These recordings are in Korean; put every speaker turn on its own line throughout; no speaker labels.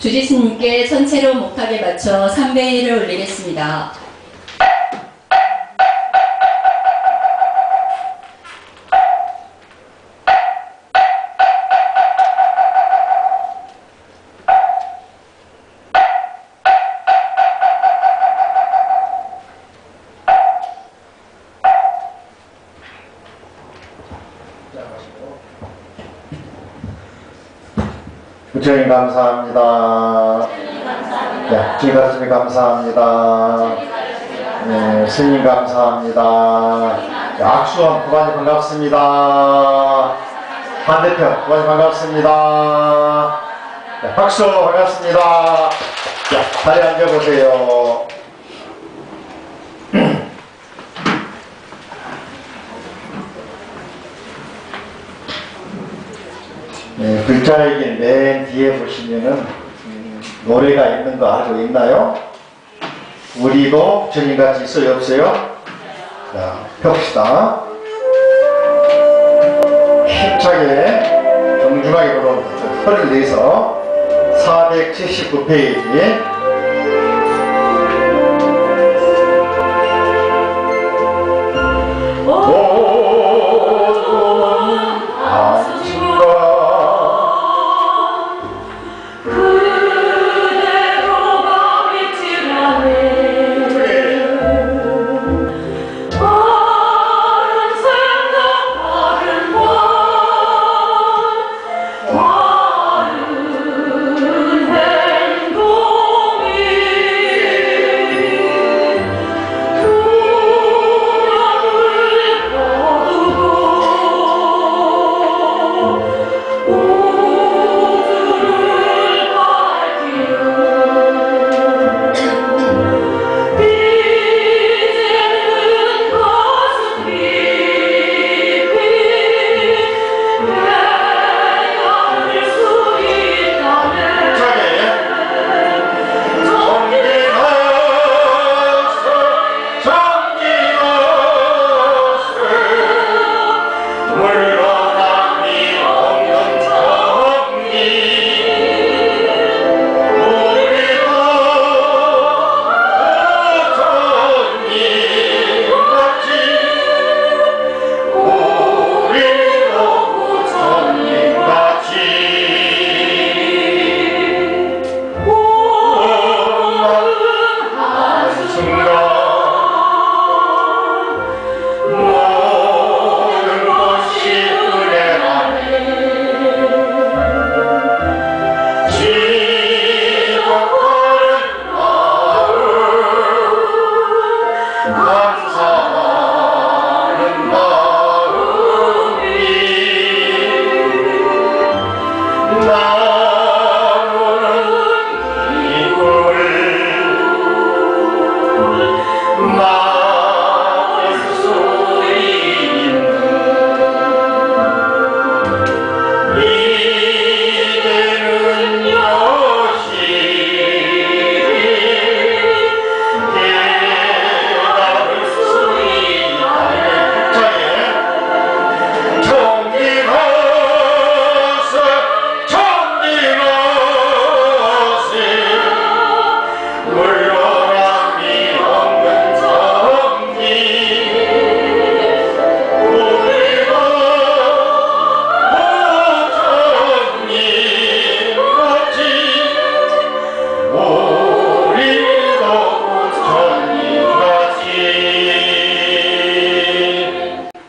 주지스님께 전체로 목탁에 맞춰 삼배를 올리겠습니다.
부처님 감사합니다. 네, 주님 가르침이 감사합니다. 네, 스님 감사합니다. 네, 악수원 구관이 반갑습니다. 반대편 구관이 반갑습니다. 네, 박수 반갑습니다. 자, 자리에 앉아보세요. 네, 글자에게 맨 뒤에 보시면은 노래가 있는 거 알고 있나요? 우리도 주님같이 있어요, 없어요? 자, 펴봅시다. 힘차게 정중하게 부릅니다. 허리를 내서 479페이지
바른 행동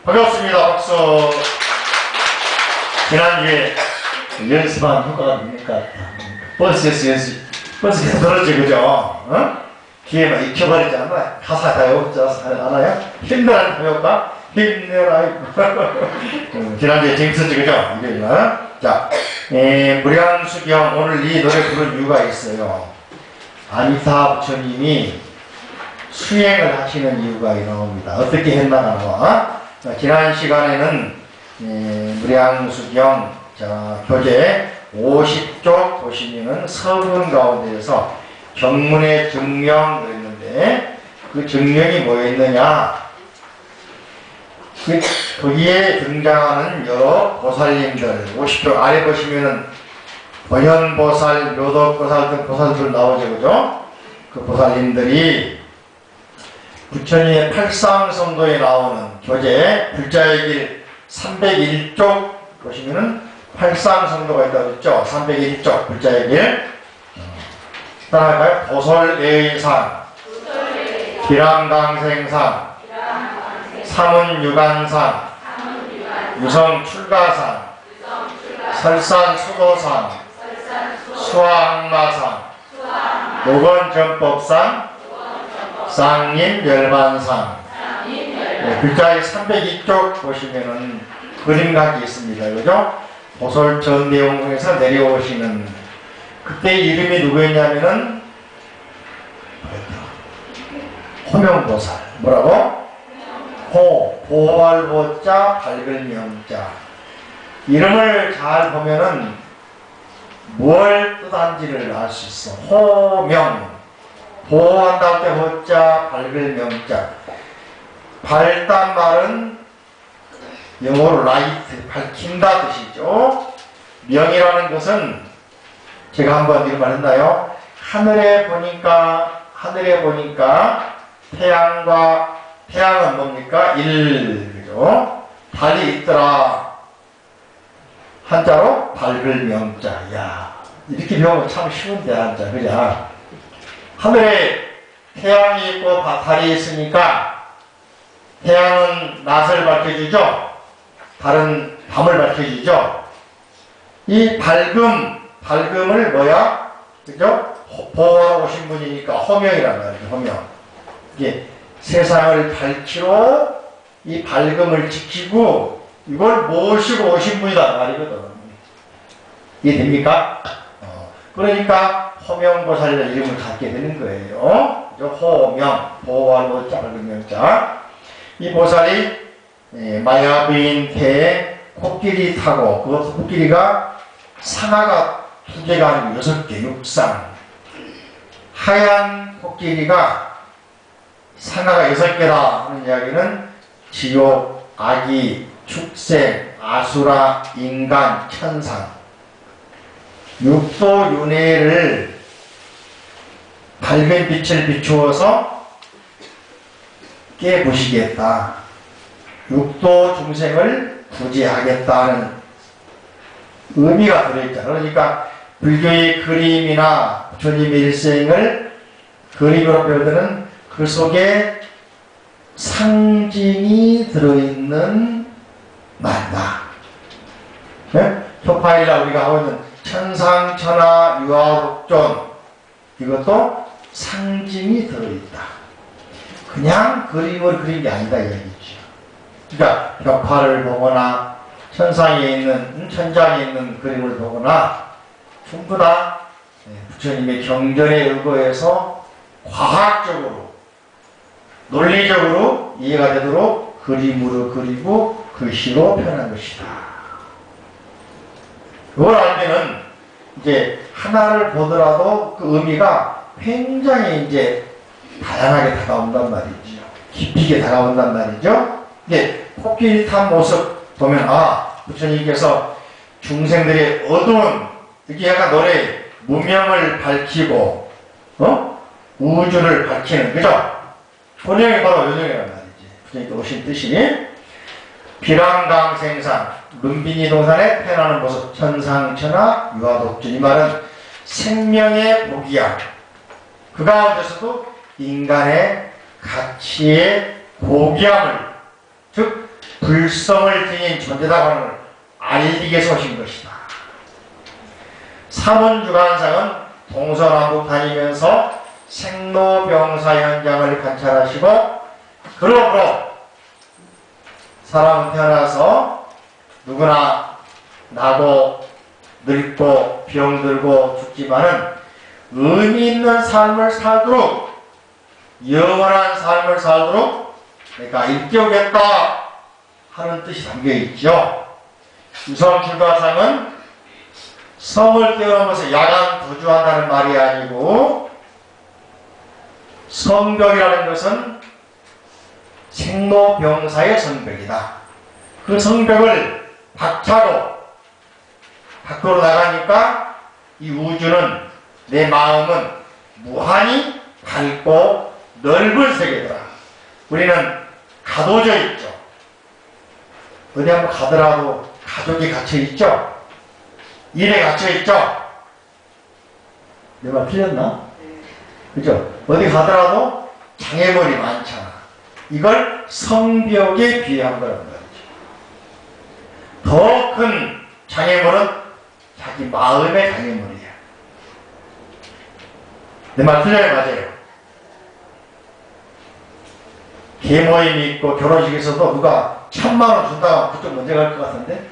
반갑습니다. 박수. 지난주에 연습한 효과가 됩니까? 버스에서 들었지, 그죠? 어? 귀에만 익혀버리지 않나요? 가사 다 외웠지 않아요? 힘내라는 효과? 힘내라. 지난주에 재밌었지, 그죠? 일요일날. 자, 무량수경 오늘 이 노래 부른 이유가 있어요. 아미타 부처님이 수행을 하시는 이유가 나옵니다. 어떻게 했나가 나와. 지난 시간에는 무량수경 교재 50쪽 보시면은 서문 가운데에서 경문의 증명을 했는데 그 증명이 뭐였느냐, 거기에 등장하는 여러 보살님들 50쪽 아래 보시면은 보현보살, 묘덕보살 등 보살들 나오죠, 그죠? 그 보살님들이 부처님의 팔상성도에 나오는 교재 불자의 길 301쪽 보시면은 팔상성도가 있다고 했죠. 301쪽 불자의 길. 따라갈까요? 보솔외의산, 기랑강생산, 사문유관산, 유성출가산, 설산수도산, 수화악마산, 노건전법산, 쌍림멸반산. 글자의 302쪽 보시면은 그림각이 있습니다. 그죠? 보솔전대원궁에서 내려오시는 그때 이름이 누구였냐면은 호명보살. 뭐라고? 보활보자 밝은 명자. 이름을 잘 보면은 뭘 뜻한지를 알 수 있어. 호명, 보호한다고 때 호자, 밝을 명자. 밝단 말은 영어로 라이트, 밝힌다 뜻이죠. 명이라는 것은 제가 한번 이런 말 했나요? 하늘에 보니까 태양은 뭡니까? 그죠? 달이 있더라. 한자로 밝을 명자. 야, 이렇게 배우면 참 쉬운데, 한자. 그죠? 하늘에 태양이 있고 달이 있으니까 태양은 낮을 밝혀주죠. 달은 밤을 밝혀주죠. 이 밝음을 뭐야? 그죠? 보호하러 오신 분이니까 호명이란 말이죠. 호명. 이게 세상을 밝히러 이 밝음을 지키고 이걸 모시고 오신 분이다 말이거든. 이해됩니까? 그러니까 호명보살이라는 이름을 갖게 되는 거예요. 호명, 보호하러 작은 명자. 이 보살이 마야부인 태에 코끼리 타고, 그 코끼리가 상아가 2개가 아니고 6개, 육상. 하얀 코끼리가 상아가 6개다 하는 이야기는 지옥, 아기, 축생, 아수라, 인간, 천상. 육도 윤회를 밝은 빛을 비추어서 깨부시겠다. 육도 중생을 구제하겠다는 의미가 들어있잖아요. 그러니까 불교의 그림이나 부처님의 일생을 그림으로 표현되는 그 속에 상징이 들어있는 말이다. 네? 표파일라 우리가 하고 있는 천상천하 유아국존, 이것도 상징이 들어있다. 그냥 그림을 그린 게 아니다 이 얘기죠. 그러니까 벽화를 보거나 천상에 있는 천장에 있는 그림을 보거나 전부 다 부처님의 경전에 의거해서 과학적으로 논리적으로 이해가 되도록 그림으로 그리고 글씨로 표현한 것이다. 그걸 알면은 이제 하나를 보더라도 그 의미가 굉장히 이제 다양하게 다가온단 말이죠. 깊이 있게 다가온단 말이죠. 이게 코끼리 탄 모습 보면 부처님께서 중생들의 어두운 이렇게 약간 노래 무명을 밝히고 우주를 밝히는, 그죠? 본영이 바로 요정이란 말이지. 부처님께 오신 뜻이 비랑강생산 룸비니 동산에 태어나는 모습 천상천하 유아독존. 이 말은 생명의 복이야. 그 가운데서도 인간의 가치의 고귀함을, 즉 불성을 지닌 존재다고 하는 걸 알리기 위해서 오신 것이다. 사문주관상은 동서남북 다니면서 생로병사 현장을 관찰하시고 그러므로 사람은 태어나서 누구나 나고 늙고 병들고 죽지만은 의미 있는 삶을 살도록 영원한 삶을 살도록 내가 일깨우겠다 하는 뜻이 담겨 있죠. 유성출가상은 성을 깨우면서 야간 도주한다는 말이 아니고 성벽이라는 것은 생로병사의 성벽이다. 그 성벽을 박차고 밖으로 나가니까 이 우주는 내 마음은 무한히 밝고 넓은 세계더라. 우리는 가둬져 있죠. 어디 한번 가더라도 가족이 갇혀 있죠. 일에 갇혀 있죠. 내 말 틀렸나? 그죠? 어디 가더라도 장애물이 많잖아. 이걸 성벽에 비유한 거란 말이죠. 더 큰 장애물은 자기 마음의 장애물이야. 내 말 틀려요? 맞아요. 계모임이 있고 결혼식에서도 누가 1000만 원 준다고 하면 그쪽 먼저 갈 것 같은데?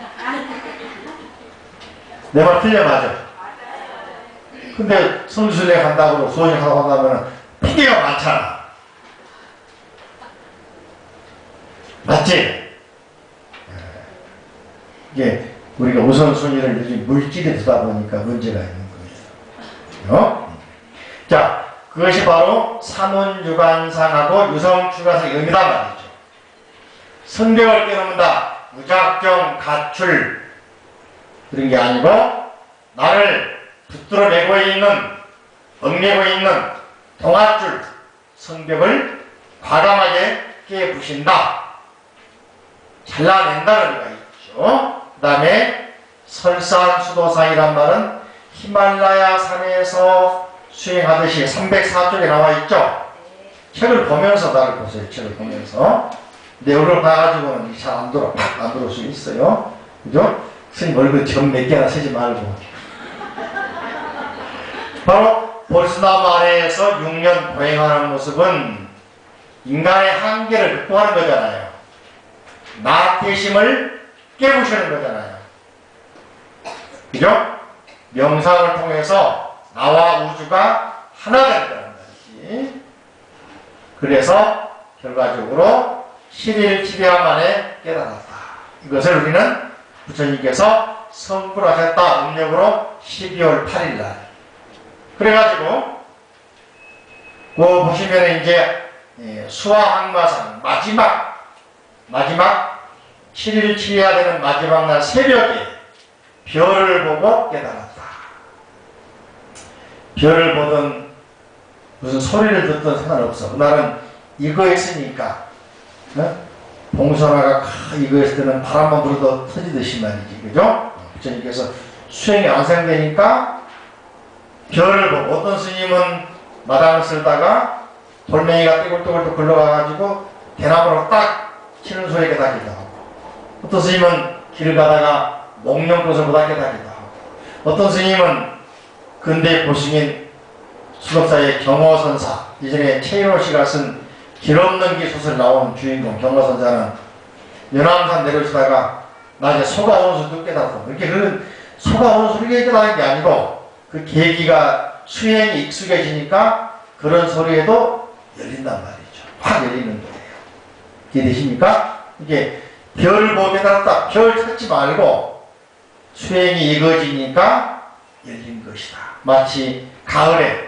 내 말 틀려? 맞아. 근데 성수에 간다고 수원에 가고 한다면 피해가 많잖아. 맞지? 이게 우리가 우선순위를 요즘 물질에 두다 보니까 문제가 있는 거예요. 자, 그것이 바로 사문유관상하고 유성출가상의 의미단 말이죠. 성벽을 깨놓는다. 무작정 가출 그런 게 아니고 나를 붙들어 매고 있는 얽매고 있는 동아줄 성벽을 과감하게 깨부신다. 잘라낸다는 의미가 있죠. 그 다음에 설산수도상이란 말은 히말라야 산에서 수행하듯이 304쪽에 나와 있죠. 책을 보면서 나를 보세요. 책을 보면서 내용을 봐가지고는 잘 안 들어 안 들어올 수 있어요. 그죠? 스님 얼굴 점 몇 개나 쓰지 말고. 바로 볼스나무 아래에서 6년 보행하는 모습은 인간의 한계를 극복하는 거잖아요. 나태심을 깨부시는 거잖아요. 그죠? 명상을 통해서 나와 우주가 하나 된다는 것이지. 그래서 결과적으로 7일 7夜만에 깨달았다. 이것을 우리는 부처님께서 성불하셨다 음력으로 12월 8일 날. 그래가지고 그 보시면 이제 수화항마상 마지막 7일 7夜되는 마지막 날 새벽에 별을 보고 깨달았다. 별을 보든 무슨 소리를 듣든 상관없어. 그날은 이거 했으니까 봉선화가 이거 했을 때는 바람만 불어도 터지듯이 말이지. 그죠? 부처님께서 수행이 완성되니까 별을 보고 어떤 스님은 마당을 쓸다가 돌멩이가 띠굴띠굴 굴러가가지고 대나무로 딱 치는 소리가 깨닫기도 하고 어떤 스님은 길을 가다가 목련꽃을 보다 깨닫기도 하고 어떤 스님은 근대 고승인 수덕사의 경호선사 이전에 최인호 씨가 쓴 길 없는 길 소설 나오는 주인공 경호선사는 연암산 내려오시다가 낮에 소가 오는 소리 듣게 깨닫고 이렇게 그런 소가 오는 소리가 깨닫는 게 아니고 그 계기가 수행이 익숙해지니까 그런 소리에도 열린단 말이죠. 확 열리는 거예요. 이해되십니까? 이게 별을 보고 깨달았다. 별 찾지 말고 수행이 익어지니까 열린 것이다. 마치 가을에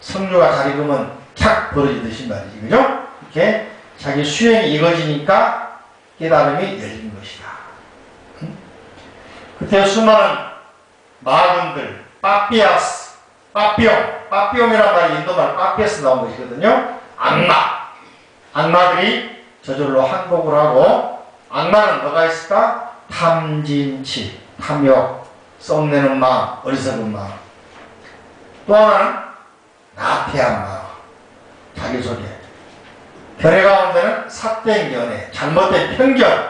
석류가 잘 익으면 착 벌어지듯이 말이지. 그죠? 이렇게 자기 수행이 익어지니까 깨달음이 열린 것이다. 그때 수많은 마군들 빠삐아스, 빠삐용이란 말이 인도말 빠삐아스 나온 것이거든요. 악마들이 저절로 항복을 하고 악마는 뭐가 있을까? 탐진치, 탐욕, 썩내는 마음, 어리석은 마음. 또 하나는 나태한 마음, 자기소개. 별의 가운데는 삿된 연애, 잘못된 편견,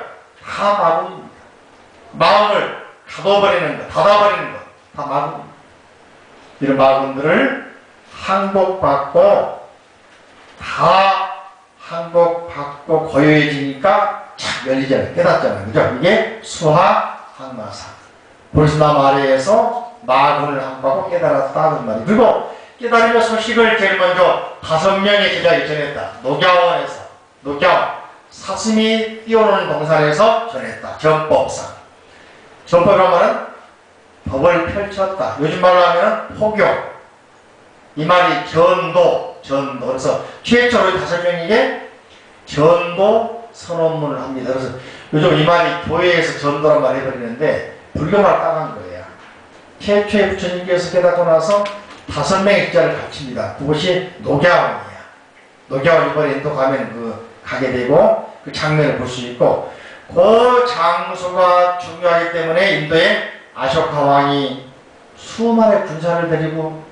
다 마구입니다. 마음을 가둬버리는 것, 닫아버리는 것, 다 마구입니다. 이런 마군들을 항복받고 다 항복받고 고요해지니까 착 열리잖아요. 깨닫잖아요. 그죠? 이게 수하항마사. 보리수나무 아래에서 마군을 항복하고 깨달았다는 말이에요. 그리고 깨달음의 소식을 제일 먼저 5명의 제자에게 전했다. 녹야원에서, 녹야원. 사슴이 뛰어노는 동산에서 전했다. 전법상. 전법이란 말은 법을 펼쳤다. 요즘 말로 하면 포교. 이 말이 전도. 그래서 최초로 5명에게 전도 선언문을 합니다. 그래서 요즘 이 말이 교회에서 전도란 말 해버리는데 불교말 따간 거예요. 최초의 부처님께서 깨닫고 나서 5명의 제자를 갖춥니다. 그것이 녹야원이에요. 녹야원 이번에 인도 가면 가게 되고 그 장면을 볼 수 있고 그 장소가 중요하기 때문에 인도에 아쇼카 왕이 수많은 군사를 데리고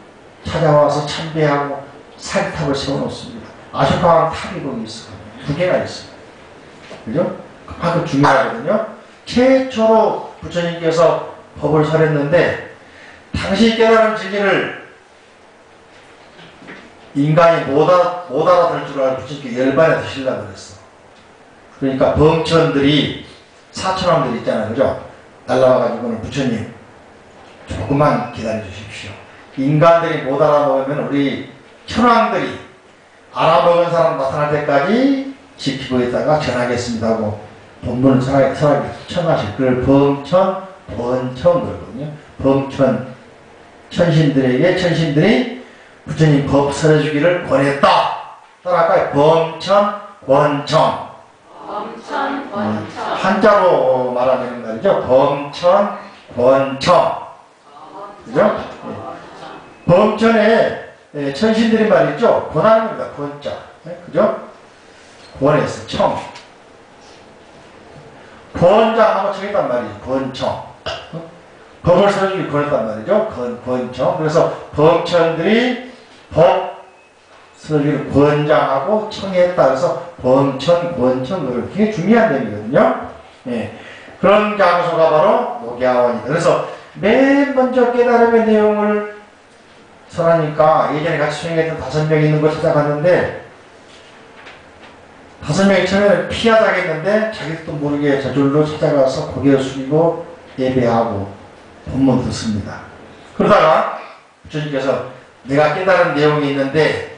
찾아와서 참배하고 살탑을 세워놓습니다. 아쇼카 왕 탑이 거기 있어요. 2개나 있어요. 그죠? 그만큼 중요하거든요. 최초로 부처님께서 법을 설했는데 당시 깨달은 진리를 인간이 못 알아들 줄 알고 부처님께 열반에 드시려고 그랬어. 그러니까 범천들이 사천왕들 있잖아요. 그죠? 날라와가지고는 부처님 조금만 기다려 주십시오. 인간들이 못 알아먹으면 우리 천왕들이 알아먹은 사람 나타날 때까지 지키고 있다가 전하겠습니다 하고 본문을 청하실 그걸 범천, 번천 그러거든요. 범천 천신들에게 천신들이 부처님 법 설해주기를 권했다. 따라할까요? 범천, 권청.
범천, 권청.
한자로 말하면 말이죠. 범천, 권청. 그죠? 범천에 천신들이 말이죠. 권하는 겁니다. 권자. 그죠? 권에서 청. 권장하고 청했단 말이죠. 권청. 법을 설해주기 권했단 말이죠. 권청. 그래서 범천들이 법 설해주기를 권장하고 청했다. 그래서 범천, 권청. 그게 중요한 내용이거든요. 예. 그런 장소가 바로 녹야원이다. 그래서 맨 먼저 깨달음의 내용을 설하니까 예전에 같이 수행했던 5명이 있는 걸 찾아갔는데 5명이 처음에는 피하자겠는데 자기도 모르게 저절로 찾아가서 고개를 숙이고 예배하고 본문 듣습니다. 그러다가 부처님께서 내가 깨달은 내용이 있는데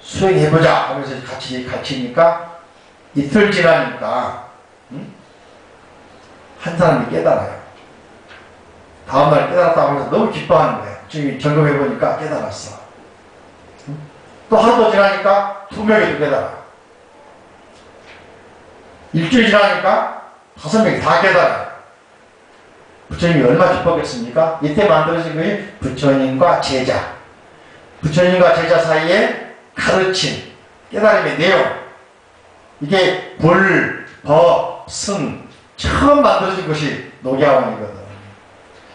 수행해보자 하면서 같이 가르치니까 이틀 지나니까 한 사람이 깨달아요. 다음날 깨달았다고 하면서 너무 기뻐하는 거예요. 지금 점검해보니까 깨달았어. 또 하루 더 지나니까 2명이 또 깨달아. 일주일 지나니까 5명이 다 깨달아요. 부처님이 얼마나 기뻤겠습니까? 이때 만들어진 것이 부처님과 제자. 부처님과 제자 사이에 가르침, 깨달음의 내용. 이게 불, 법, 승. 처음 만들어진 것이 녹야원이거든.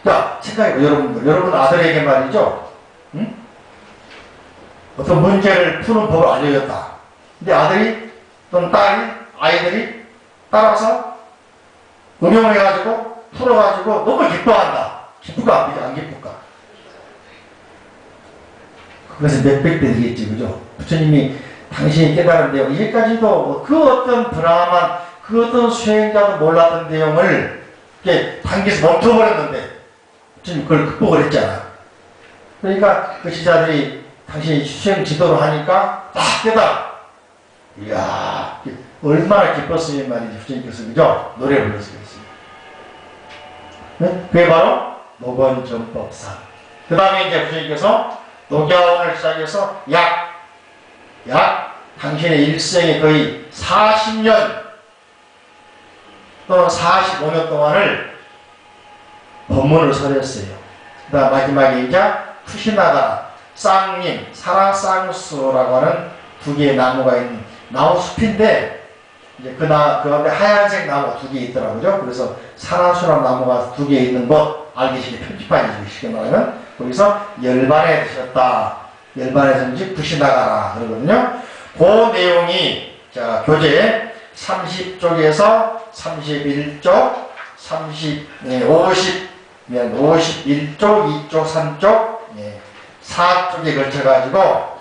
자, 생각해봐, 여러분들. 여러분 아들에게 말이죠. 응? 어떤 문제를 푸는 법을 알려줬다. 근데 아들이 또는 딸이, 아이들이 따라서 응용을 해가지고 풀어가지고 너무 기뻐한다. 기쁘가 안 기쁘까? 그것은 몇백 배 되겠지, 그죠? 부처님이 당신이 깨달은 내용, 이제까지도 그 어떤 브라만, 그 어떤 수행자도 몰랐던 내용을 이렇게 당겨서 멈춰버렸는데, 부처님 그걸 극복을 했잖아. 그러니까 그 지자들이 당신이 수행 지도를 하니까 딱 깨달아. 이야, 얼마나 기뻤으면 말이지, 부처님께서, 그죠? 노래 불렀습니다. 네? 그게 바로 녹원전법상. 그 다음에 이제 부처님께서 녹야원을 시작해서 당신의 일생의 거의 40년 또는 45년 동안을 법문을 설했어요. 그 다음 마지막에 이제 푸시나가 쌍님, 사라쌍수라고 하는 2개의 나무가 있는 나무 숲인데 이제 그 가운데 하얀색 나무가 2개 있더라고요. 그래서 사라수라는 나무가 2개 있는 곳 알기 쉽게 표지판이지 쉽게 말하면 거기서 열반에 드셨다. 열반에 정지 푸시나가라 그러거든요. 그 내용이 자 교재에 30쪽에서 31쪽, 51쪽, 2쪽, 3쪽, 4쪽에 걸쳐가지고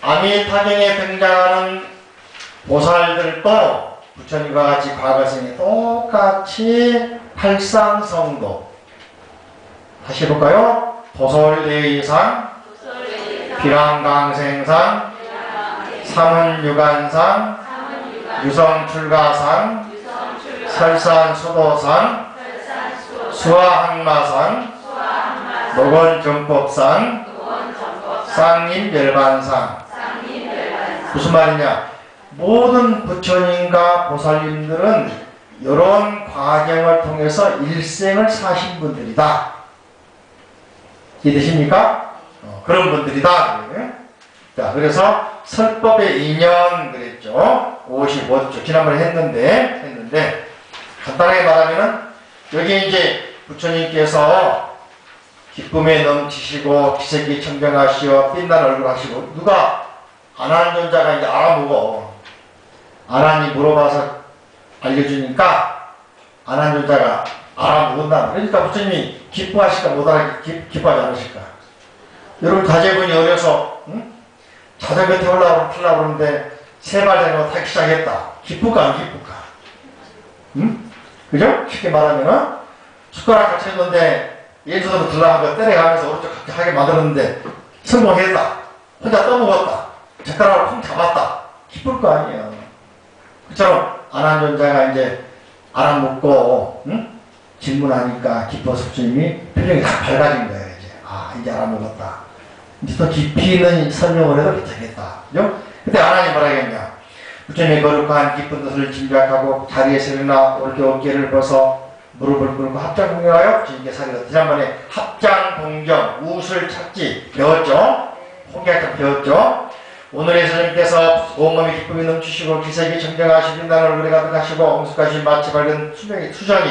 아미타경에 등장하는 보살들도 부처님과 같이 과거생에 똑같이 팔상성도, 다시 해볼까요? 도솔대의상, 비랑강생상, 삼은유관상, 유성출가상, 설산수도상, 수화항마상, 노건정법상, 쌍림열반상. 무슨 말이냐? 모든 부처님과 보살님들은 이런 과정을 통해서 일생을 사신 분들이다. 이해되십니까? 그런 분들이다. 자, 그래서 설법의 인연 그랬죠. 55조 지난번에 했는데 간단하게 말하면은 여기 이제 부처님께서 기쁨에 넘치시고 기색이 청정하시어 빛난 얼굴 하시고, 누가 아난존자가 이제 알아보고 아난이 물어봐서 알려주니까 아난존자가 알아보는다. 그러니까 부처님이 기뻐하실까 못 알아듣기 기뻐하지 않으실까? 여러분 자제분이 어려서 자전거 태우려고 그러는데 세 발 되고 타기 시작했다. 기쁠까 안 기쁠까? 그죠? 쉽게 말하면은 숟가락 같이 했는데 왼손으로 들라하고 때려가면서 오른쪽 하게 만들었는데 성공했다. 혼자 떠먹었다. 젓가락으로 쿵 잡았다. 기쁠 거 아니에요. 그처럼 아난존자가 이제 알아먹고 질문하니까 기뻐서 부처님이 표정이 다 밝아진 거예요. 이제 알아먹었다. 이제 더 깊이 있는 설명을 해도 괜찮겠다. 그죠? 그때 아난이 뭐라 했냐? 부처님의 거룩한 기쁜 뜻을 짐작하고 자리에서 일어나 오르게 어깨를 벗어 무릎을 꿇고 합장공경하여 주님께 사리다. 지난번에 합장공경, 우술 찾기 배웠죠? 홍기학장 배웠죠? 오늘의 스님께서 온몸에 기쁨이 넘치시고 기색이 청정하시 빛나는 얼굴에 가득하시고 옹숙하신 마치 밝은 수정이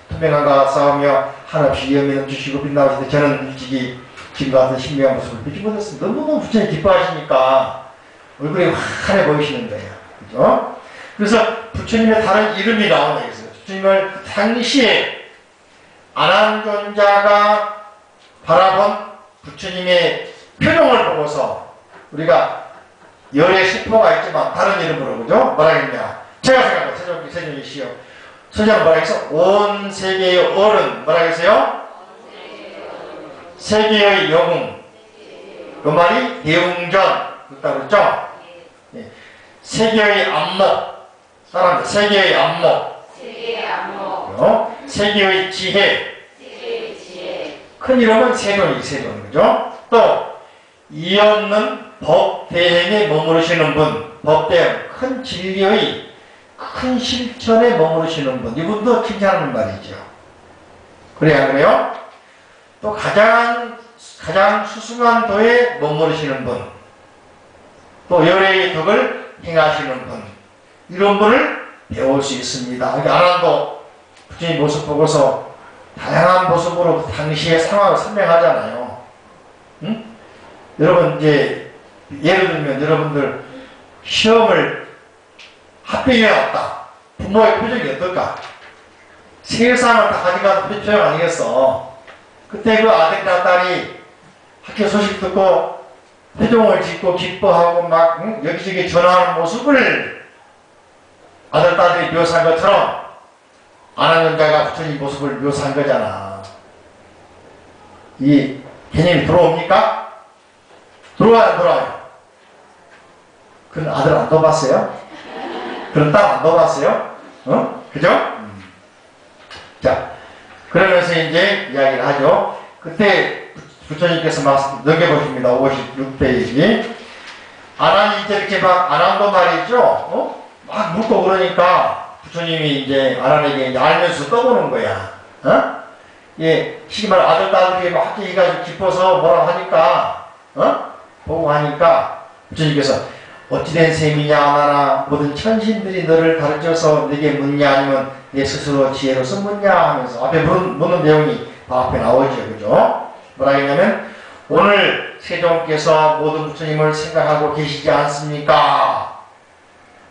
투명한가 싸우며 한없이 위엄이 넘치시고 빛나오시되 저는 일찍이 지금과 같은 신비한 모습을 뵙지 못했습니다. 너무너무 부처님 기뻐하시니까 얼굴이 환해 보이시는 거예요. 그죠? 그래서 부처님의 다른 이름이 나오네. 그래서 부처님을 당시에 아난존자가 바라본 부처님의 표정을 보고서 우리가 열의 시포가 있지만 다른 이름으로, 그죠? 뭐라 했냐? 제가 생각합니다. 세종이시여. 서자는 뭐라 했어? 온 세계의 어른, 뭐라 했어요? 세계의 영웅. 그 말이 대웅전, 그렇다고 그랬죠? 세계의 안목. 사람들, 세계의 안목. 세계의 지혜. 큰 이름은 세존이, 그죠? 또, 이 없는 법 대행에 머무르시는 분, 법 대행, 큰 진리의 큰 실천에 머무르시는 분, 이분도 칭찬하는 말이죠. 그래야 그래요? 또 가장 수승한 도에 머무르시는 분, 또 열애의 덕을 행하시는 분, 이런 분을 배울 수 있습니다. 아난도 부처님 모습 보고서 다양한 모습으로 당시의 상황을 설명하잖아요. 여러분 이제 예를 들면 여러분들 시험을 합격해 왔다. 부모의 표정이 어떨까? 세상을 다 가져가는 표정 아니겠어? 그때 그 아들이나 딸이 학교 소식 듣고 표정을 짓고 기뻐하고 막 여기저기 전화하는 모습을 아들, 딸들이 묘사한 것처럼 아난존자가 부처님 모습을 묘사한 거잖아. 이 개념이 들어옵니까? 들어와요, 안 들어와요? 그런 아들 안 둬봤어요? 그런 딸 안 둬봤어요? 그죠? 자, 그러면서 이제 이야기를 하죠. 그때 부처님께서 넘겨보십니다. 56페이지. 아난이 이제 이렇게 막, 아난도 말이죠? 막 묻고 그러니까 부처님이 이제 아난에게 이제 알면서 떠보는 거야. 예, 시기 말 아들, 딸들이 막 학교 가지고 기뻐서 뭐라 하니까, 보고 하니까 부처님께서 어찌된 셈이냐 아나나 모든 천신들이 너를 가르쳐서 내게 묻냐 아니면 내 스스로 지혜로서 묻냐 하면서 앞에 묻는 내용이 앞에 나오죠. 그죠? 뭐라 했냐면 오늘 세종께서 모든 부처님을 생각하고 계시지 않습니까?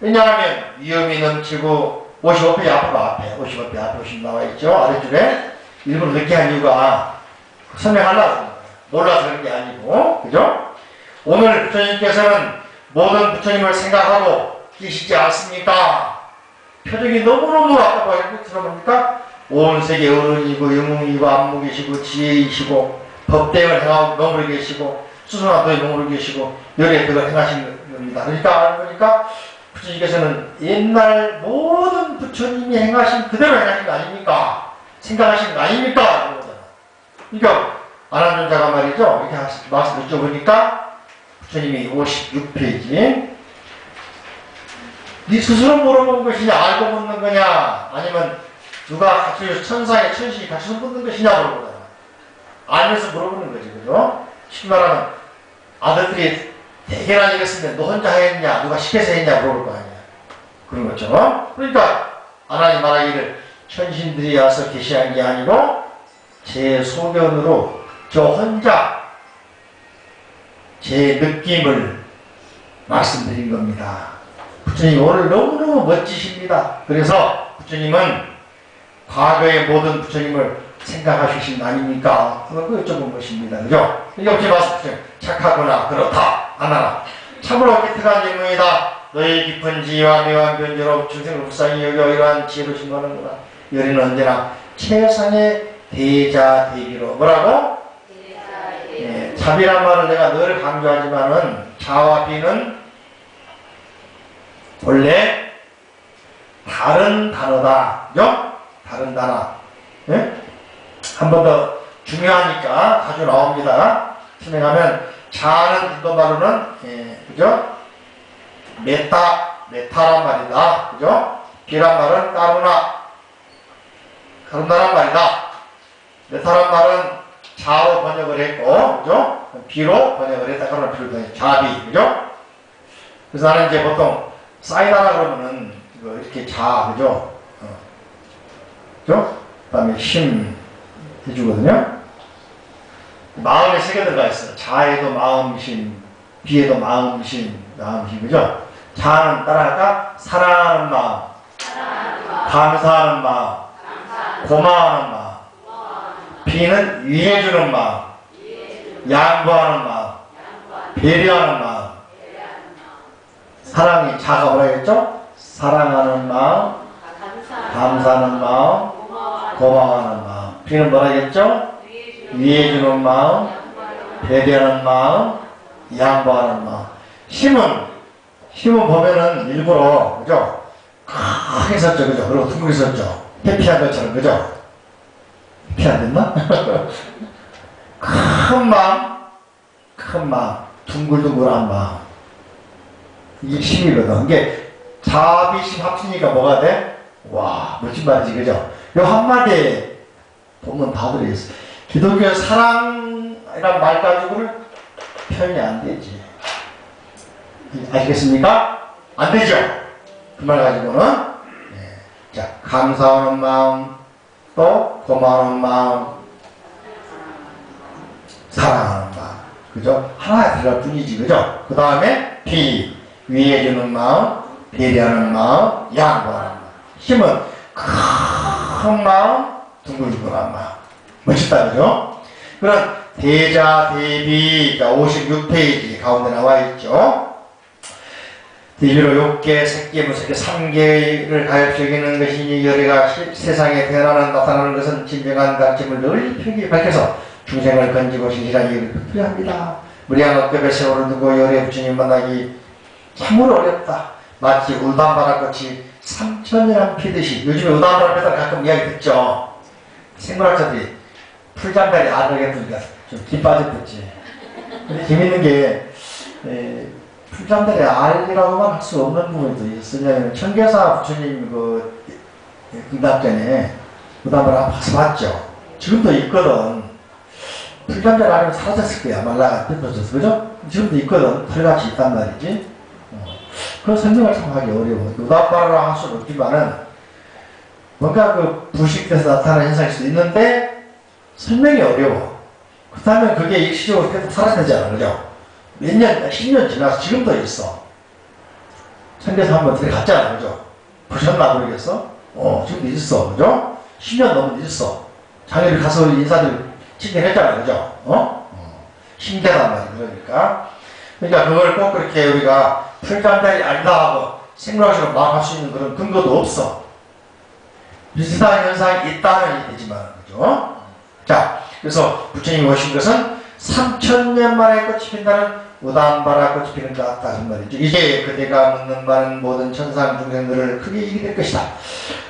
왜냐하면 위험이 넘치고 55페이지 앞에 55페이지 앞에 보시면 나와 있죠. 아래줄에 일부러 늦게 한 이유가 설명하려고 몰라서 그런 게 아니고, 그죠? 오늘 부처님께서는 모든 부처님을 생각하고 계시지 않습니까? 표정이 너무너무 아까워 들어봅니까? 온 세계 어른이고 영웅이고 안무계시고 지혜이시고 법대을 행하고 머무르 계시고 수선한 도에 머무르 계시고 열의 덕을 행하신 겁니다. 그러니까 부처님께서는 옛날 모든 부처님이 행하신 그대로 행하신 거 아닙니까? 생각하신 거 아닙니까? 그러니까 아난존자가 말이죠. 이렇게 말씀 여쭤보니까 부처님이 56페이지 네 스스로 물어본 것이냐 알고 묻는 거냐 아니면 누가 갖추어서 천사의 천신이 갖춰서 묻는 것이냐 물어보잖아. 알면서 물어보는 거지, 그죠? 쉽게 말하면 아들들이 대개나 이랬으면 너 혼자 했냐 누가 시켜서 했냐 물어볼 거 아니야. 그런 거죠. 그러니까 하나님 말하기를 천신들이 와서 계시한 게 아니고 제 소견으로 저 혼자 제 느낌을 말씀드린 겁니다. 부처님 오늘 너무너무 멋지십니다. 그래서 부처님은 과거의 모든 부처님을 생각하시신 거 아닙니까? 그걸 여쭤본 것입니다. 그죠? 이게 어찌 봐서 착하구나 그렇다 하나 참으로 기특한 인물이다. 너의 깊은 지혜와 묘한 변조로 중생을 불쌍히 여겨 이러한 지혜로 증거하는구나. 여리는 언제나 최상의 대자 대비로 뭐라고? 예, 자비란 말을 내가 늘 강조하지만은 자와 비는 원래 다른 단어다. 그죠? 다른 단어. 예? 한 번 더 중요하니까 자주 나옵니다. 설명하면 자는 인도말로는 예, 그죠? 메타란 말이다. 그죠? 비란 말은 까루나란 말이다. 메타란 말은 자로 번역을 했고, 그죠? 비로 번역을 했다. 그러나 비로 번역. 자비, 그죠? 그래서 나는 이제 보통 사이다라 그러면은 이거 이렇게 자, 그죠? 그죠? 그 다음에 힘 해주거든요. 마음에 세 개 들어가 있어요. 자에도 마음심, 비에도 마음심, 그죠? 자는 따라할까? 사랑하는 마음, 감사하는 마음, 고마워하는 마음. 비는 위해주는 마음, 양보하는 마음, 배려하는 마음. 사랑이 자가 뭐라 했죠? 사랑하는 마음, 감사하는 마음, 고마워하는 마음. 비는 뭐라 했죠? 위해주는 마음, 배려하는 마음, 양보하는 마음. 힘은 보면은 일부러 그죠? 크게 썼죠, 그죠? 그리고 둥글게 썼죠. 회피한 것처럼, 그죠? 회피 안 됐나? 큰 마음, 둥글둥글한 마음. 이게 힘이거든. 이게 자비심 합치니까 뭐가 돼? 와, 멋진 말이지, 그죠? 요 한마디에 보면 다 들어있어. 기독교 사랑이란 말 가지고는 표현이 안 되지. 아시겠습니까? 안 되죠? 그 말 가지고는. 네. 자, 감사하는 마음, 또 고마워하는 마음, 사랑하는 마음. 그죠? 하나에 들어갈 뿐이지, 그죠? 그 다음에 위해주는 마음, 배려하는 마음, 양보하는 마음. 힘은 큰 마음, 둥글둥글한 마음. 멋있다, 그죠? 그런 대자, 대비, 56페이지 가운데 나와 있죠. 대비로 욕계, 색계, 무색계, 삼계를 가입적이는 것이니 열애가 세상에 태어나는 나타나는 것은 진정한 가르침을 널리 펴게 밝혀서 중생을 건지고 신실한 이유를 필요합니다. 무리한 억ገብ에 세월을 두고 열애 부처님 만나기 참으로 어렵다. 마치 울단바람같이 3천이란 피듯이. 요즘에 울단바람 피다 가끔 이야기 듣죠. 생물학자들이 풀장다리 알을 해두니까 좀 기 빠졌겠지. 근데 재밌는 게 풀장다리 알이라고만 할 수 없는 부분도 있었어요. 청계사 부처님 그 응답전에 울단바람 가서 봤죠. 지금도 있거든. 풀장다리 알이면 사라졌을 거야. 말라가 펴졌어. 그죠? 지금도 있거든. 털같이 있단 말이지. 그 설명을 참 하기 어려워. 응답바라고 할 수는 없지만은 뭔가 그 부식돼서 나타나는 현상일 수도 있는데 설명이 어려워. 그렇다면 그게 일시적으로 계속 사라지잖아, 그죠? 몇 년, 10년 지나서 지금도 있어. 선교사 한번 들어갔잖아, 그죠? 보셨나 모르겠어? 좀 늦었어, 그죠? 10년 너무 늦었어. 작년에 가서 인사들 친절했잖아, 그죠? 신기하단 말이야, 그러니까. 그러니까 그걸 꼭 그렇게 우리가 풀간단히 알다 하고 생물학적으로 말할 수 있는 그런 근거도 없어. 비슷한 현상이 있다면 되지만, 그죠? 자, 그래서 부처님이 오신 것은 3000년 만에 꽃이 핀다는 우담바라 꽃이 피는 것 같다, 그 말이죠. 이제 그대가 묻는 바는 모든 천상 중생들을 크게 이기게 될 것이다.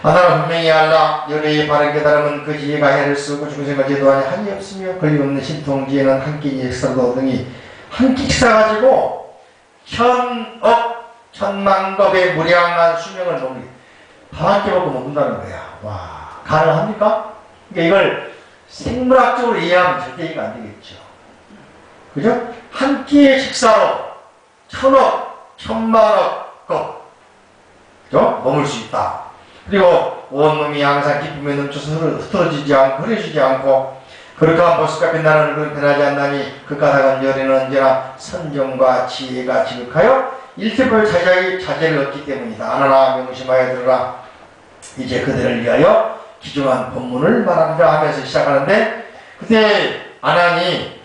하나는 분명히 알라. 열의 바른 깨달음은 그 지혜가 해를 쓰고 중생과 제도안에 한이 없으며 권리없는 신통지혜는 한 끼 식사도 등이 한 끼 식사 가지고 천억 천만겁의 무량한 수명을 먹는 밥 한 끼 먹고 먹는다는 거야. 와, 가능합니까? 그러니까 이걸 생물학적으로 이해하면 절대 이해가 안 되겠죠. 그죠? 한 끼의 식사로 천억, 천만억 거, 그죠? 먹을 수 있다. 그리고 온몸이 항상 기쁨에 넘쳐서 흐트러지지 않고 흐려지지 않고 그렇게 모습과 빛나는 얼굴은 변하지 않나니 그 까닭은 열에는 언제나 선정과 지혜가 지극하여 일체별 자제를 얻기 때문이다. 아나라 명심하여 들으라. 이제 그들을 위하여 기중한 본문을 말합니다 하면서 시작하는데 그때 아나니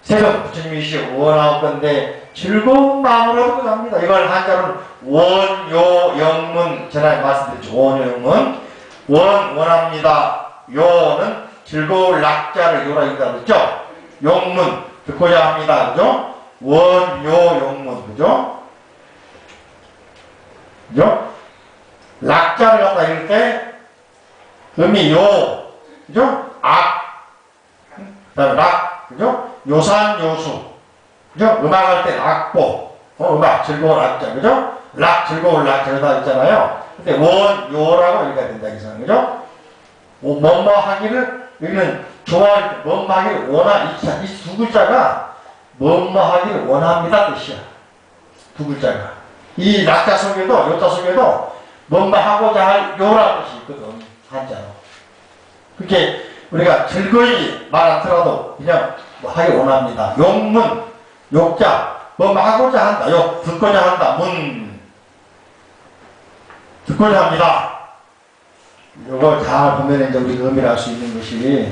새벽 부처님이시오 원하옵 건데 즐거운 마음으로 합니다. 이걸 한자로는 원요영문 전에 말씀드렸죠. 원요영문 원합니다. 요는 즐거울 낙자를 요라 읽다 그랬죠. 용문 듣고자 합니다. 그죠? 원요영문 그죠? 그죠? 낙자를 갖다 읽을 때 음이 요 그죠? 악 그다음에 락 그죠? 요산 요수 그죠? 음악할 때 악보 음악 즐거운 악자 그죠? 락 즐거운 락자 다 있잖아요. 근데 원 요라고 읽어야 된다 이상 그죠? 뭐뭐 하기를 여기는 좋아할 뭐뭐 하기를 원하 이 두 글자가 뭐뭐 하기를 원합니다 뜻이야. 두 글자가 이 락자 속에도 요자 속에도 뭐뭐 하고자 할 요라는 뜻이 있거든 한자로. 그렇게 우리가 즐거이 말 않더라도 그냥 뭐 하기 원합니다. 용문, 욕자, 뭐 하고자 한다. 욕, 듣고자 한다. 문, 듣고자 합니다. 요거 잘 보면 이제 우리가 의미를 알 수 있는 것이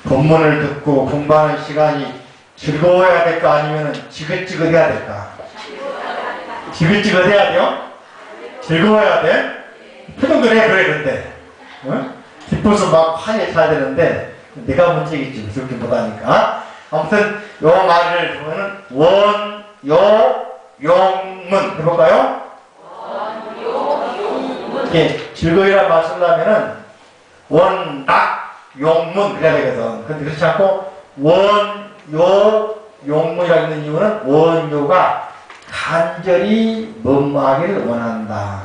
본문을 듣고 공부하는 시간이 즐거워야 될까 아니면 지긋지긋해야 될까? 지긋지긋해야 돼요? 즐거워야 돼? 표정 그래 근데 응? 기뻐서 막 환히 차야 되는데 내가 문제겠지 그렇게 못하니까. 아무튼 요 말을 보면은 원, 요, 용문 해볼까요?
원, 요, 용문
이렇게 즐거이란 말 쓰려면은 원, 낙, 용문 그래야 되거든. 근데 그렇지 않고 원, 요, 용문이라고 있는 이유는 원요가 간절히 뭐뭐하기를 원한다.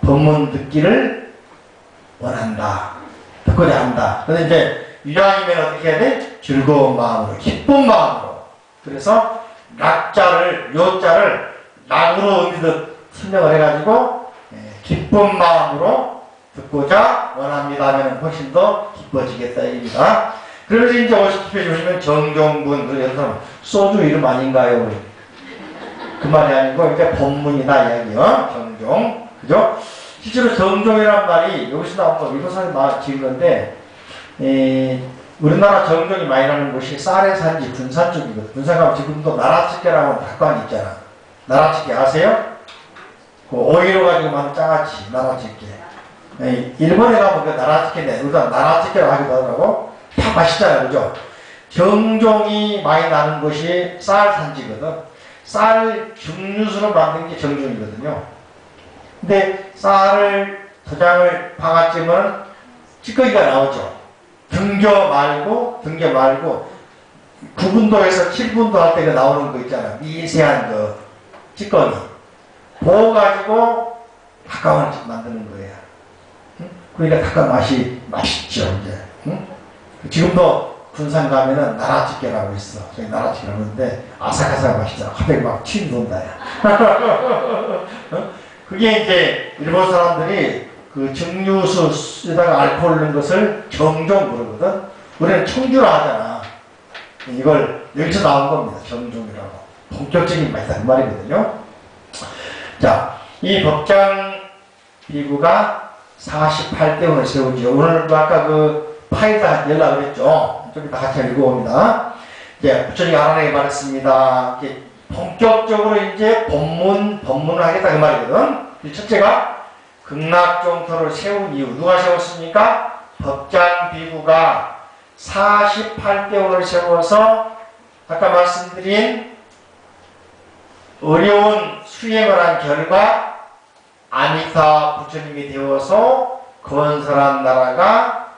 법문 듣기를 원한다. 듣고자 한다. 근데 이제 유장이면 어떻게 해야 돼? 즐거운 마음으로, 기쁜 마음으로. 그래서 낙자를, 요자를 낙으로 의미도 설명을 해가지고 기쁜 마음으로 듣고자 원합니다 하면 훨씬 더 기뻐지겠다 얘기입니다. 그러면서 이제 50페이지 보시면 정종분, 그래서 소주 이름 아닌가요? 그 말이 아니고 이제 법문이다 이야기요. 정종. 그죠? 실제로 정종이란 말이 여기서 나온 거 일본 사람이 지은 건데 우리나라 정종이 많이 나는 곳이 쌀의 산지 군산 쪽이거든. 군산 가면 지금도 나라집게라고 닭광이 있잖아. 나라집게 아세요? 그 오이로 가지고 만든 장아찌 나라집게. 일본에 가면 그 나라집게인데 우리가 나라집게라고 하기도 하더라고. 다 맛있잖아요. 그죠? 정종이 많이 나는 곳이 쌀 산지거든. 쌀 증류수로 만든 게 정종이거든요. 근데 쌀을 도장을 박았지만 찌꺼기가 나오죠. 등교 말고 9분도에서 7분도 할 때가 나오는 거 있잖아. 미세한 거 찌꺼기. 그거 가지고 닭강을 만드는 거예요. 응? 그러니까 닭강 맛이 맛있죠. 이제. 응? 지금도 군산 가면은 나라집게라고 있어. 저희 나라집게라고 하는데 아삭아삭 맛있잖아. 갑자기 막 침 돈다. 그게 이제 일본 사람들이 그 증류수에다가 알코올 넣은 것을 정종 부르거든. 우리는 청주라 하잖아. 이걸 여기서 나온 겁니다. 정종이라고. 본격적인 맛이다 그 말이거든요. 자, 이 법장 비구가 48대원을 세우죠. 오늘 아까 그 파이다 연락을 했죠. 좀 이따 같이 읽어봅니다. 이제 부처님이 아란에게 말했습니다. 이제 본격적으로 이제 법문을 하겠다 그 말이거든. 첫째가 극락정토를 세운 이유. 누가 세웠습니까? 법장 비구가 48대원을 세워서 아까 말씀드린 어려운 수행을 한 결과 아미타 부처님이 되어서 건설한 나라가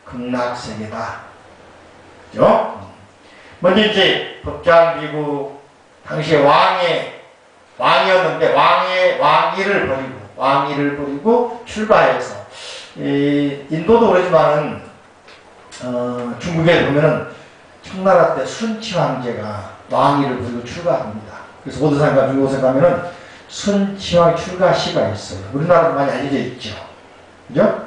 극락세계다. 그죠? 먼저 이제 법장비구 당시에 왕이었는데 왕위를 버리고 출가해서 인도도 그러지만은 중국에 보면은 청나라 때 순치 황제가 왕위를 버리고 출가합니다. 그래서 오도산과 중국에 가면은 순치왕 출가 시가 있어요. 우리나라도 많이 알려져 있죠. 그죠?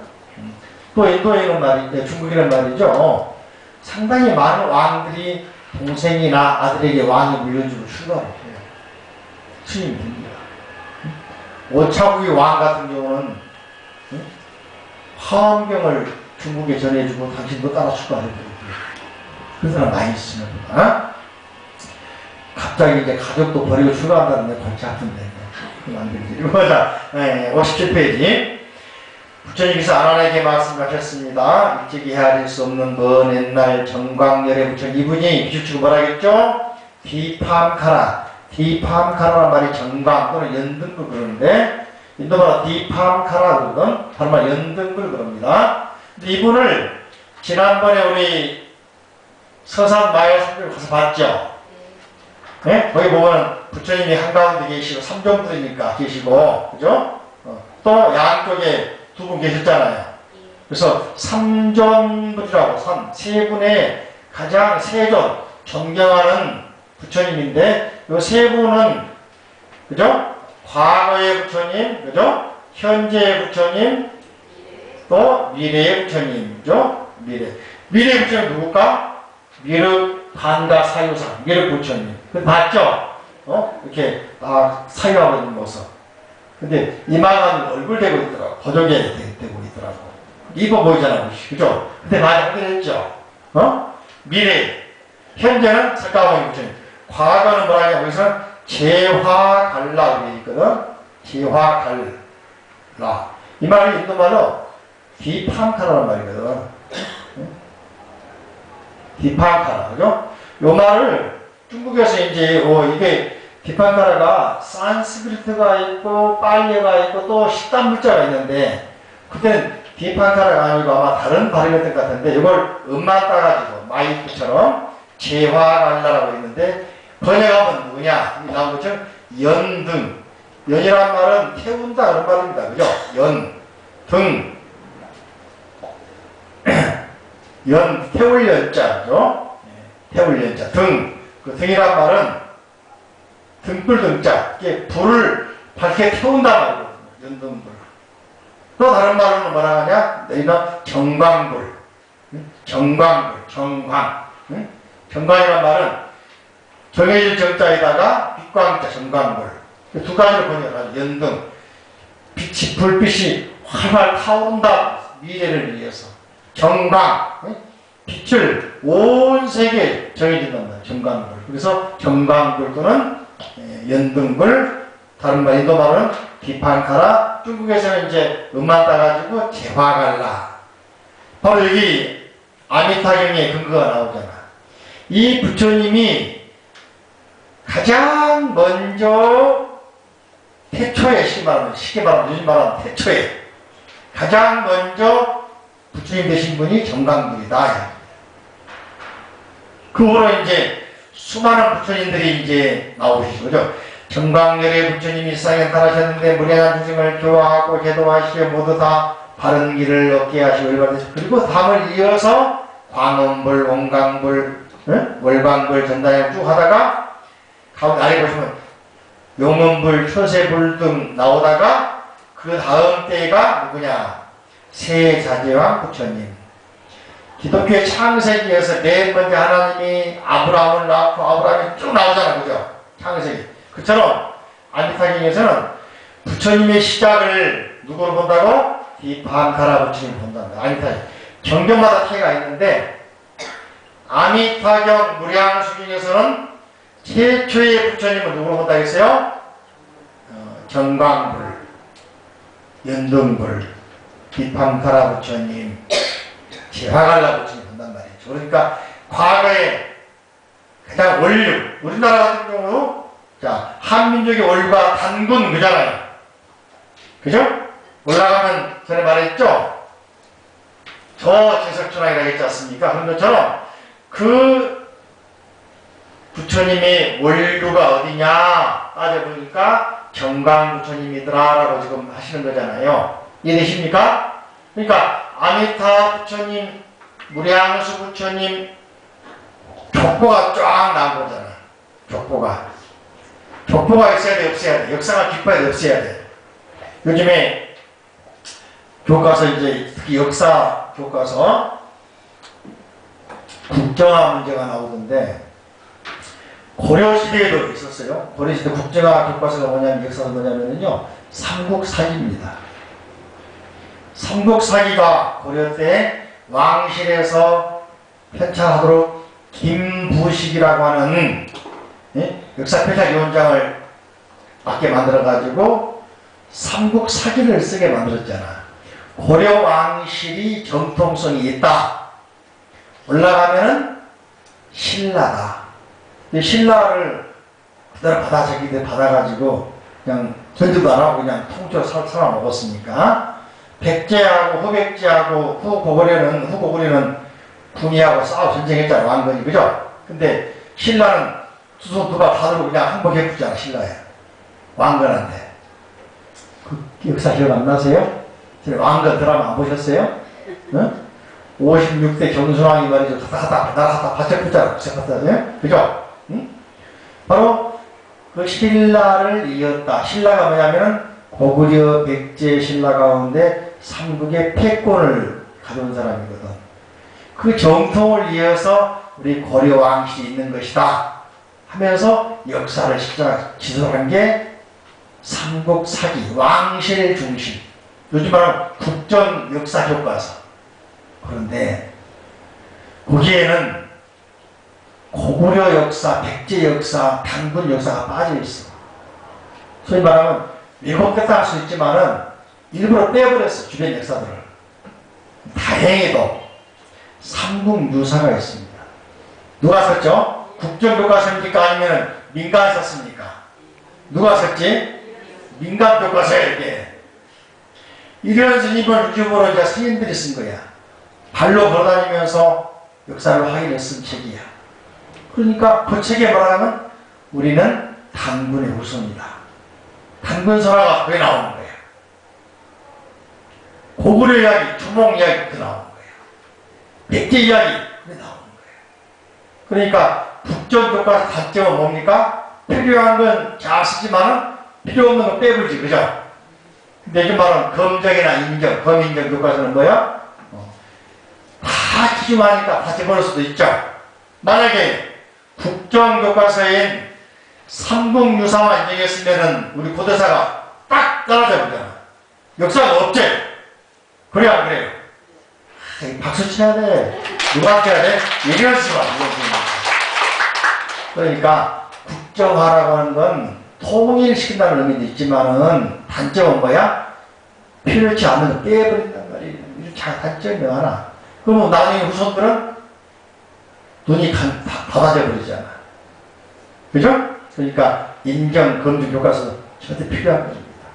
또 인도에 있는 말인데, 중국이라는 말이죠. 상당히 많은 왕들이 동생이나 아들에게 왕이 물려주고 출가를 해요. 스님이 됩니다. 오차국의 왕 같은 경우는 화엄경을 중국에 전해주고 당신도 따라 출가해버리고 그런 사람 많이 있습니다. 갑자기 이제 가족도 버리고 출가한다는 게 골치 아픈데. 안 되지. 보자. 57페이지. 부처님께서 아란에게 말씀하셨습니다. 일찍이 헤아릴 수 없는 먼 옛날 정광열의 부처님 이분이 비추치고 뭐라겠죠? 디팜카라. 디팜카라란 말이 정광 또는 연등불 그러는데 인도말로 디팜카라 그러거든. 다른 말 연등불 그럽니다. 근데 이분을 지난번에 우리 서산 마야성교를 가서 봤죠? 네? 거기 보면 부처님이 한가운데 계시고 삼존부니까 계시고 그죠? 또 양쪽에 두 분 계셨잖아요. 그래서 삼존부라고 세 분의 가장 세존 존경하는 부처님인데 이 세 분은 그죠? 과거의 부처님, 그죠? 현재의 부처님, 또 미래의 부처님, 그죠? 미래의 부처님 누굴까? 미륵 반가 사유상 미륵 부처님. 그 봤죠? 이렇게 딱 사유하고 있는 모습. 근데 이만한 얼굴 대고 있더라고. 보조개 대고 있더라고. 이뻐 보이잖아, 그죠? 근데 많이 확인했죠? 미래. 현재는 석가모니 부처님. 과거는 뭐라 하냐, 여기서는 제화갈라 이렇게 있거든? 제화갈라. 이 말이 인도말로 디팜카라는 말이거든. 디팜카라, 그죠? 요 말을 중국에서 이제 이게 디판카라가 산스크리트가 있고 빨리가 있고 또 식단 문자가 있는데 그때는 디판카라가 아니고 아마 다른 발음이었던 것 같은데 이걸 음만 따가지고 마이크처럼 제화갈라라고 있는데 번역하면 뭐냐? 나온 것처럼 연등. 연이란 말은 태운다 그런 말입니다. 그죠? 등. 태울 연자, 그죠? 태울 연자. 그 등이란 말은 등불 등자, 이게 불을 밝게 태운다 말이거든요. 연등불. 또 다른 말로는 뭐라 하냐? 너희가 정광불. 정광불, 정광. 정광이란 말은 정해질 정자에다가 빛광자, 정광불. 두 가지로 번역하죠. 연등. 불빛이 활활 타오른다. 미래를 위해서. 정광. 빛을 온 세계에 정해진단 말이에요. 정광불. 그래서 정광불 또는 연등불, 다른 말 인도 말은 디판카라, 중국에서는 이제 음만 따가지고 제화갈라. 바로 여기 아미타경의 근거가 나오잖아. 이 부처님이 가장 먼저 태초에 쉽게 말하면 요즘 말하면 태초에 가장 먼저 부처님 되신 분이 정광불이다. 그 후로 이제 수많은 부처님들이 이제 나오시죠. 그죠? 정광열의 부처님이 세상에 나타나셨는데 무량한 중생을 교화하고 제도하시어 모두 다 바른 길을 얻게 하시고 일반되시고 그리고 다음을 이어서 광음불, 원광불, 월광불, 전단양 쭉 하다가 가운데 아래 보시면 용음불, 초세불 등 나오다가 그 다음 때가 누구냐? 세자제왕 부처님. 기독교의 창세기에서 맨 먼저 하나님이 아브라함을 낳고 아브라함이 쭉 나오잖아. 그죠? 창세기. 그처럼 안디타경에서는 부처님의 시작을 누구로 본다고? 디팜카라 부처님 본단다. 아미타 경전마다 차이가 있는데 아미타경 무량수 중에서는 최초의 부처님은 누구로 본다 했어요? 정광불, 연등불, 디팜카라 부처님, 제화갈라 부처님 본단 말이죠. 그러니까 과거에 가장 원류, 우리나라 같은 경우도 자 한민족의 원류가 단군 그잖아요. 그죠? 올라가면 전에 말했죠? 저 제석천왕이라고 했지 않습니까? 그런 것처럼 그 부처님의 원류가 어디냐 따져보니까 정광 부처님이더라 라고 지금 하시는 거잖아요. 이해되십니까? 그러니까 아미타 부처님, 무량수 부처님 족보가 쫙 나온 거잖아. 족보가 있어야 돼, 없어야 돼. 역사가 깊어야 돼, 없어야 돼. 요즘에 교과서 이제 특히 역사 교과서 국정화 문제가 나오던데 고려시대에도 있었어요. 고려시대 국정화 교과서가 뭐냐면 역사가 뭐냐면요 삼국사기입니다. 삼국사기가 고려 때 왕실에서 편찬하도록 김부식이라고 하는 역사 편찬위원장을 맞게 만들어가지고 삼국사기를 쓰게 만들었잖아. 고려 왕실이 정통성이 있다. 올라가면은 신라다. 신라를 그대로 받아가지고 그냥 전두도 안 하고 그냥 통째로 살아먹었으니까 백제하고 후백제하고 후고구려는 군이하고 싸워 전쟁했잖아. 왕건이 그죠? 근데 신라는 수소 누가 다 들고 그냥 항복했잖아. 신라에 왕건한테. 그 역사 기억 안 나세요? 왕건 드라마 안 보셨어요? 응? 56대 경순왕이 말이죠. 나라 바쳤잖아. 그죠? 응? 바로 그 신라를 이었다. 신라가 뭐냐면은 고구려 백제 신라 가운데 삼국의 패권을 가져온 사람이거든. 그 정통을 이어서 우리 고려 왕실이 있는 것이다 하면서 역사를 지설한 게 삼국사기, 왕실 중심. 요즘 말하면 국정 역사 교과서. 그런데 거기에는 고구려 역사, 백제 역사, 단군 역사가 빠져 있어. 소위 말하면 왜곡됐다 할 수 있지만은 일부러 빼버렸어. 주변 역사들을. 다행히도 삼국유사가 있습니다. 누가 썼죠? 국정교과서입니까? 아니면 민간 썼습니까? 누가 썼지? 민간 교과서에 이렇게. 이런 스님을 유튜브로 이제 스님들이 쓴 거야. 발로 걸어다니면서 역사를 확인해 쓴 책이야. 그러니까 그 책에 말하면 우리는 단군의 후손이다. 단군설화가 그게 나오는 거야. 고구려 이야기, 주몽 이야기 그게 나오는 거야. 백제 이야기 그게 나오는 거야. 그러니까 국정교과서 단점은 뭡니까? 필요한 건 잘 쓰지만은 필요 없는 건 빼버리지. 그죠? 근데 요즘 말하는 검정이나 인정, 검인정 교과서는 뭐야? 다 기준하니까 다 집어넣을 수도 있죠. 만약에 국정교과서인 삼국유사와 인정했으면은 우리 고대사가 딱 떨어져 버리잖아. 역사가 없지? 그래 안 그래요? 박수 쳐야 돼. 누구한테 해야 돼? 얘기하지 마. 그러니까 국정화라고 하는 건 통일시킨다는 의미도 있지만은 단점은 뭐야? 필요치 않는 거 빼버린단 말이에요. 이런 단점이 많아. 그러면 나중에 후손들은 눈이 닫아져 버리잖아. 그죠? 그러니까 인정, 검증 교과서 절대 필요한 것입니다.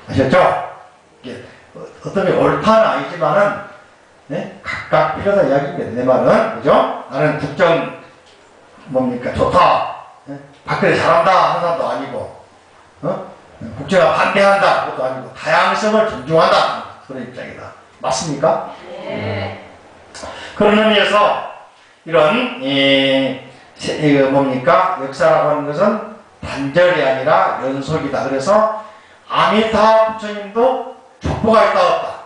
아셨죠? 이게 어떤 게 옳다는 아니지만은 네? 각각 필요하다 이야기입니다. 내 말은 그죠? 나는 국정 뭡니까? 좋다. 네? 박근혜 잘한다 하는 사람도 아니고 국정화 반대한다 그것도 아니고 다양성을 존중한다 그런 입장이다. 맞습니까?
네.
그런 의미에서 이런 뭡니까? 역사라고 하는 것은 단절이 아니라 연속이다. 그래서 아미타 부처님도 족보가 있다 없다.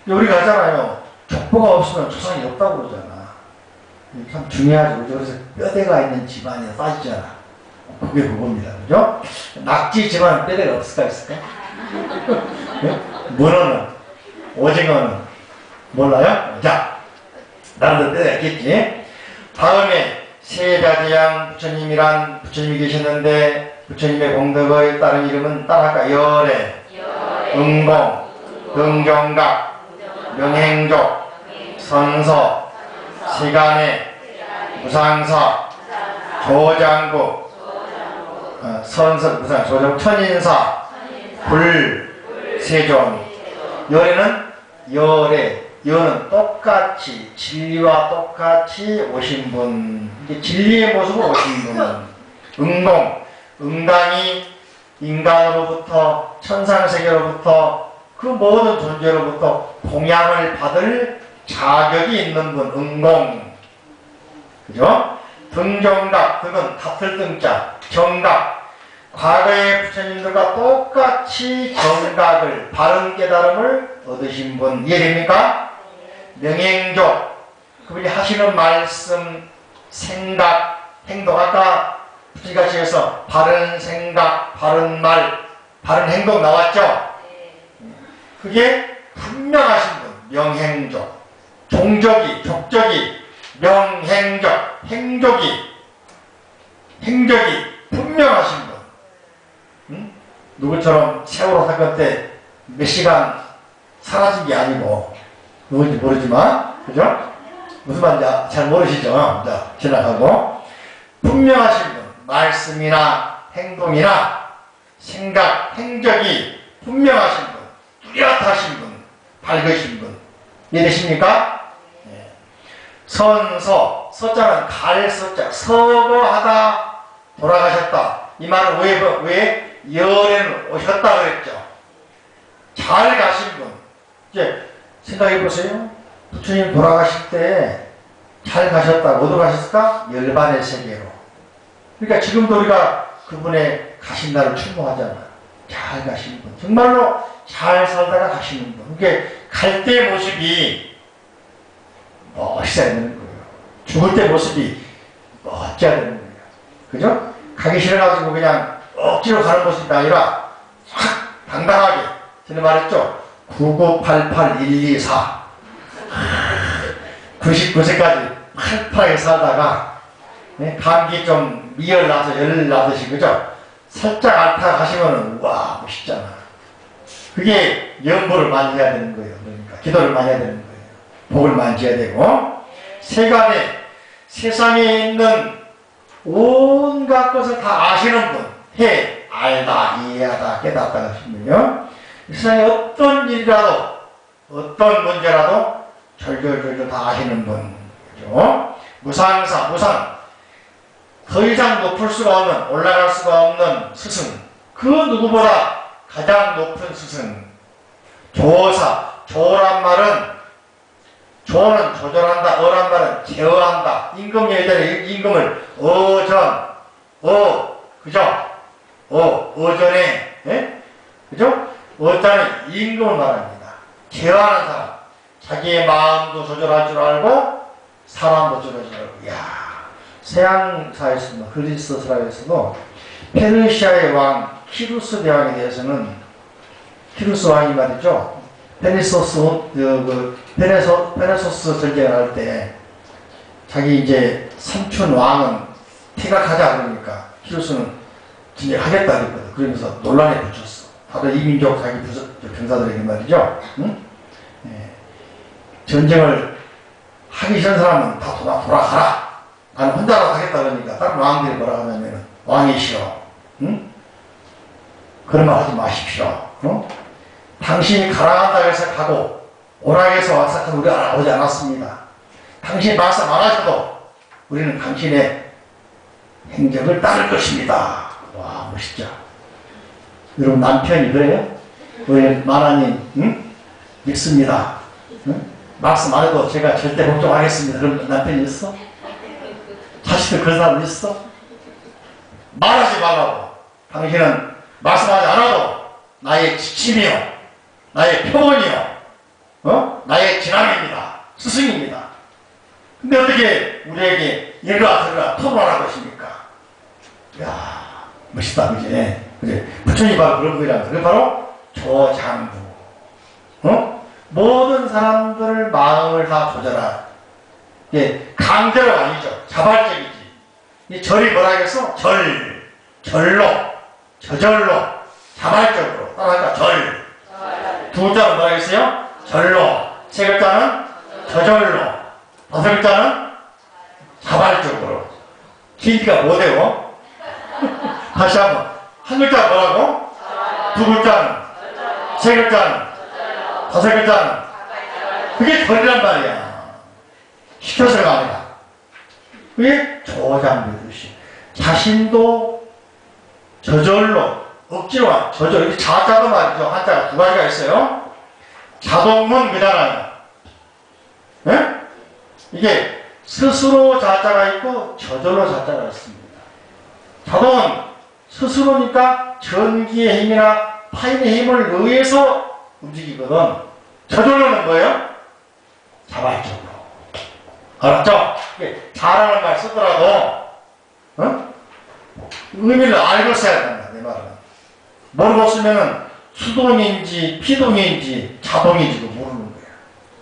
우리가 하잖아요. 족보가 없으면 조상이 없다고 그러잖아. 참 중요하죠. 그래서 뼈대가 있는 집안이라 따지잖아. 그게 그겁니다. 그죠? 낙지지만 뼈대가 없을까 있을까? 네? 문어는, 오징어는 몰라요? 자, 나름대로 뼈대가 있겠지. 다음에 세자재양 부처님이란 부처님이 계셨는데 부처님의 공덕에 따른 이름은 따라할까? 열애, 응공, 등정각, 명행족, 선서, 시간에, 무상사, 조장국, 선서, 무상, 조정, 천인사, 불, 세존. 열애는 열애, 여는 똑같이 진리와 똑같이 오신 분, 진리의 모습으로 오신 분. 응공, 응당이 인간으로부터 천상세계로부터 그 모든 존재로부터 공양을 받을 자격이 있는 분, 응공. 그죠? 등정각, 등은 같을 등자, 정각. 과거의 부처님들과 똑같이 정각을, 바른 깨달음을 얻으신 분. 이해됩니까? 명행족. 그분이 하시는 말씀, 생각, 행동. 아까 부처님같이 해서 바른 생각, 바른 말, 바른 행동 나왔죠? 그게 분명하신 분. 명행족. 종족이, 족적이, 명행적, 행적이 분명하신 분. 응? 누구처럼 세월호 사건 때 몇 시간 사라진 게 아니고, 누군지 모르지만, 그죠? 무슨 말인지 잘 모르시죠? 자, 지나가고. 분명하신 분. 말씀이나 행동이나 생각, 행적이 분명하신 분. 뚜렷하신 분. 밝으신 분. 이해되십니까? 네. 선서, 서자는 갈 서자, 서거하다 돌아가셨다. 이 말은 왜 열에는 오셨다 그랬죠. 잘 가신 분. 이제 생각해 보세요. 부처님 돌아가실 때 잘 가셨다. 어디로 가셨을까? 열반의 세계로. 그러니까 지금도 우리가 그분의 가신 날을 추모하잖아. 잘 가신 분. 정말로 잘 살다가 가시는 분. 그게 갈 때 모습이 멋있어야 되는 거예요. 죽을 때 모습이 멋져야 되는 거예요. 그죠? 가기 싫어가지고 그냥 억지로 가는 모습이 아니라 확 당당하게. 전에 말했죠? 9988124 99세까지 팔팔하게 살다가 감기 좀 미열 나서 열 나듯이 그죠? 살짝 앓다 가시면은 와 멋있잖아. 그게 연보를 많이 해야 되는 거예요. 그러니까 기도를 많이 해야 되는 거예요. 복을 많이 지어야 되고. 세간에 세상에 있는 온갖 것을 다 아시는 분. 알다, 이해하다, 깨닫다 하시면요. 세상에 어떤 일이라도 어떤 문제라도 절절절절 다 아시는 분. 그죠? 무상사, 무상. 더 이상 높을 수가 없는, 올라갈 수가 없는 스승. 그 누구보다 가장 높은 스승. 조사. 조란 말은, 조는 조절한다. 어란 말은 제어한다. 임금 예전에 임금을 어전, 그죠? 어전에, 예? 그죠? 어자는 임금을 말합니다. 제어하는 사람. 자기의 마음도 조절할 줄 알고, 사람도 조절할 줄 알고. 이야, 서양사에서도, 그리스 사회에서도 페르시아의 왕, 키루스 대왕에 대해서는, 키루스 왕이 말이죠. 페네소스 전쟁을 할 때, 자기 이제 삼촌 왕은 퇴각하자 그러니까, 키루스는 진행하겠다 그랬거든. 그러면서 논란에 붙였어. 다들 이민족 자기 병사들에게 말이죠. 응? 예. 전쟁을 하기 싫은 사람은 다 돌아가라. 나는 혼자라도 하겠다 그러니까 다른 왕들이 뭐라 하냐면 왕이 싫어. 응? 그런 말 하지 마십시오. 어? 당신이 가라한다 해서 가고 오라 해서 와서 우리가 오지 않았습니다. 당신이 말씀 안 하셔도 우리는 당신의 행적을 따를 것입니다. 와 멋있죠. 여러분 남편이 그래요? 우리 마나님 응? 믿습니다. 응? 말씀 안 해도 제가 절대 복종하겠습니다. 그럼 남편이 있어? 자식들 그런 사람 있어? 말하지 말라고. 당신은 말씀하지 않아도 나의 지침이요, 나의 표본이요, 나의 진함입니다. 스승입니다. 근데 어떻게 우리에게 일가 들어가 토론하라고 하십니까? 야. 멋있다, 그지? 그지? 부처님이 바로 그런 분이란 말이에요. 바로 조장부. 모든 사람들 마음을 다 조절한. 예, 강제로 아니죠. 자발적이지. 이 절이 뭐라 하겠어? 절로, 저절로, 자발적으로. 따라할까? 절. 두 글자는 뭐라 하겠어요? 절로. 세 글자는 저절로. 다섯 글자는 자발적으로. 힌트가 뭐대요? 다시 한번. 한 글자 뭐라고? 두 글자는? 세 글자는? 다섯 글자는? 그게 절이란 말이야. 시켜서가 아니라. 그게 조장부듯이. 자신도 저절로, 억지로, 저절, 자자도 말이죠. 한자가 두 가지가 있어요. 자동문 그잖아요. 예? 이게 스스로 자자가 있고 저절로 자자가 있습니다. 자동은 스스로니까 전기의 힘이나 파인의 힘을 의해서 움직이거든. 저절로는 뭐예요? 자발적으로. 알았죠? 잘하는 말 쓰더라도 의미를 알고 써야 된다. 내 말은. 모르고 쓰면은 수동인지 피동인지 자동인지도 모르는 거예요.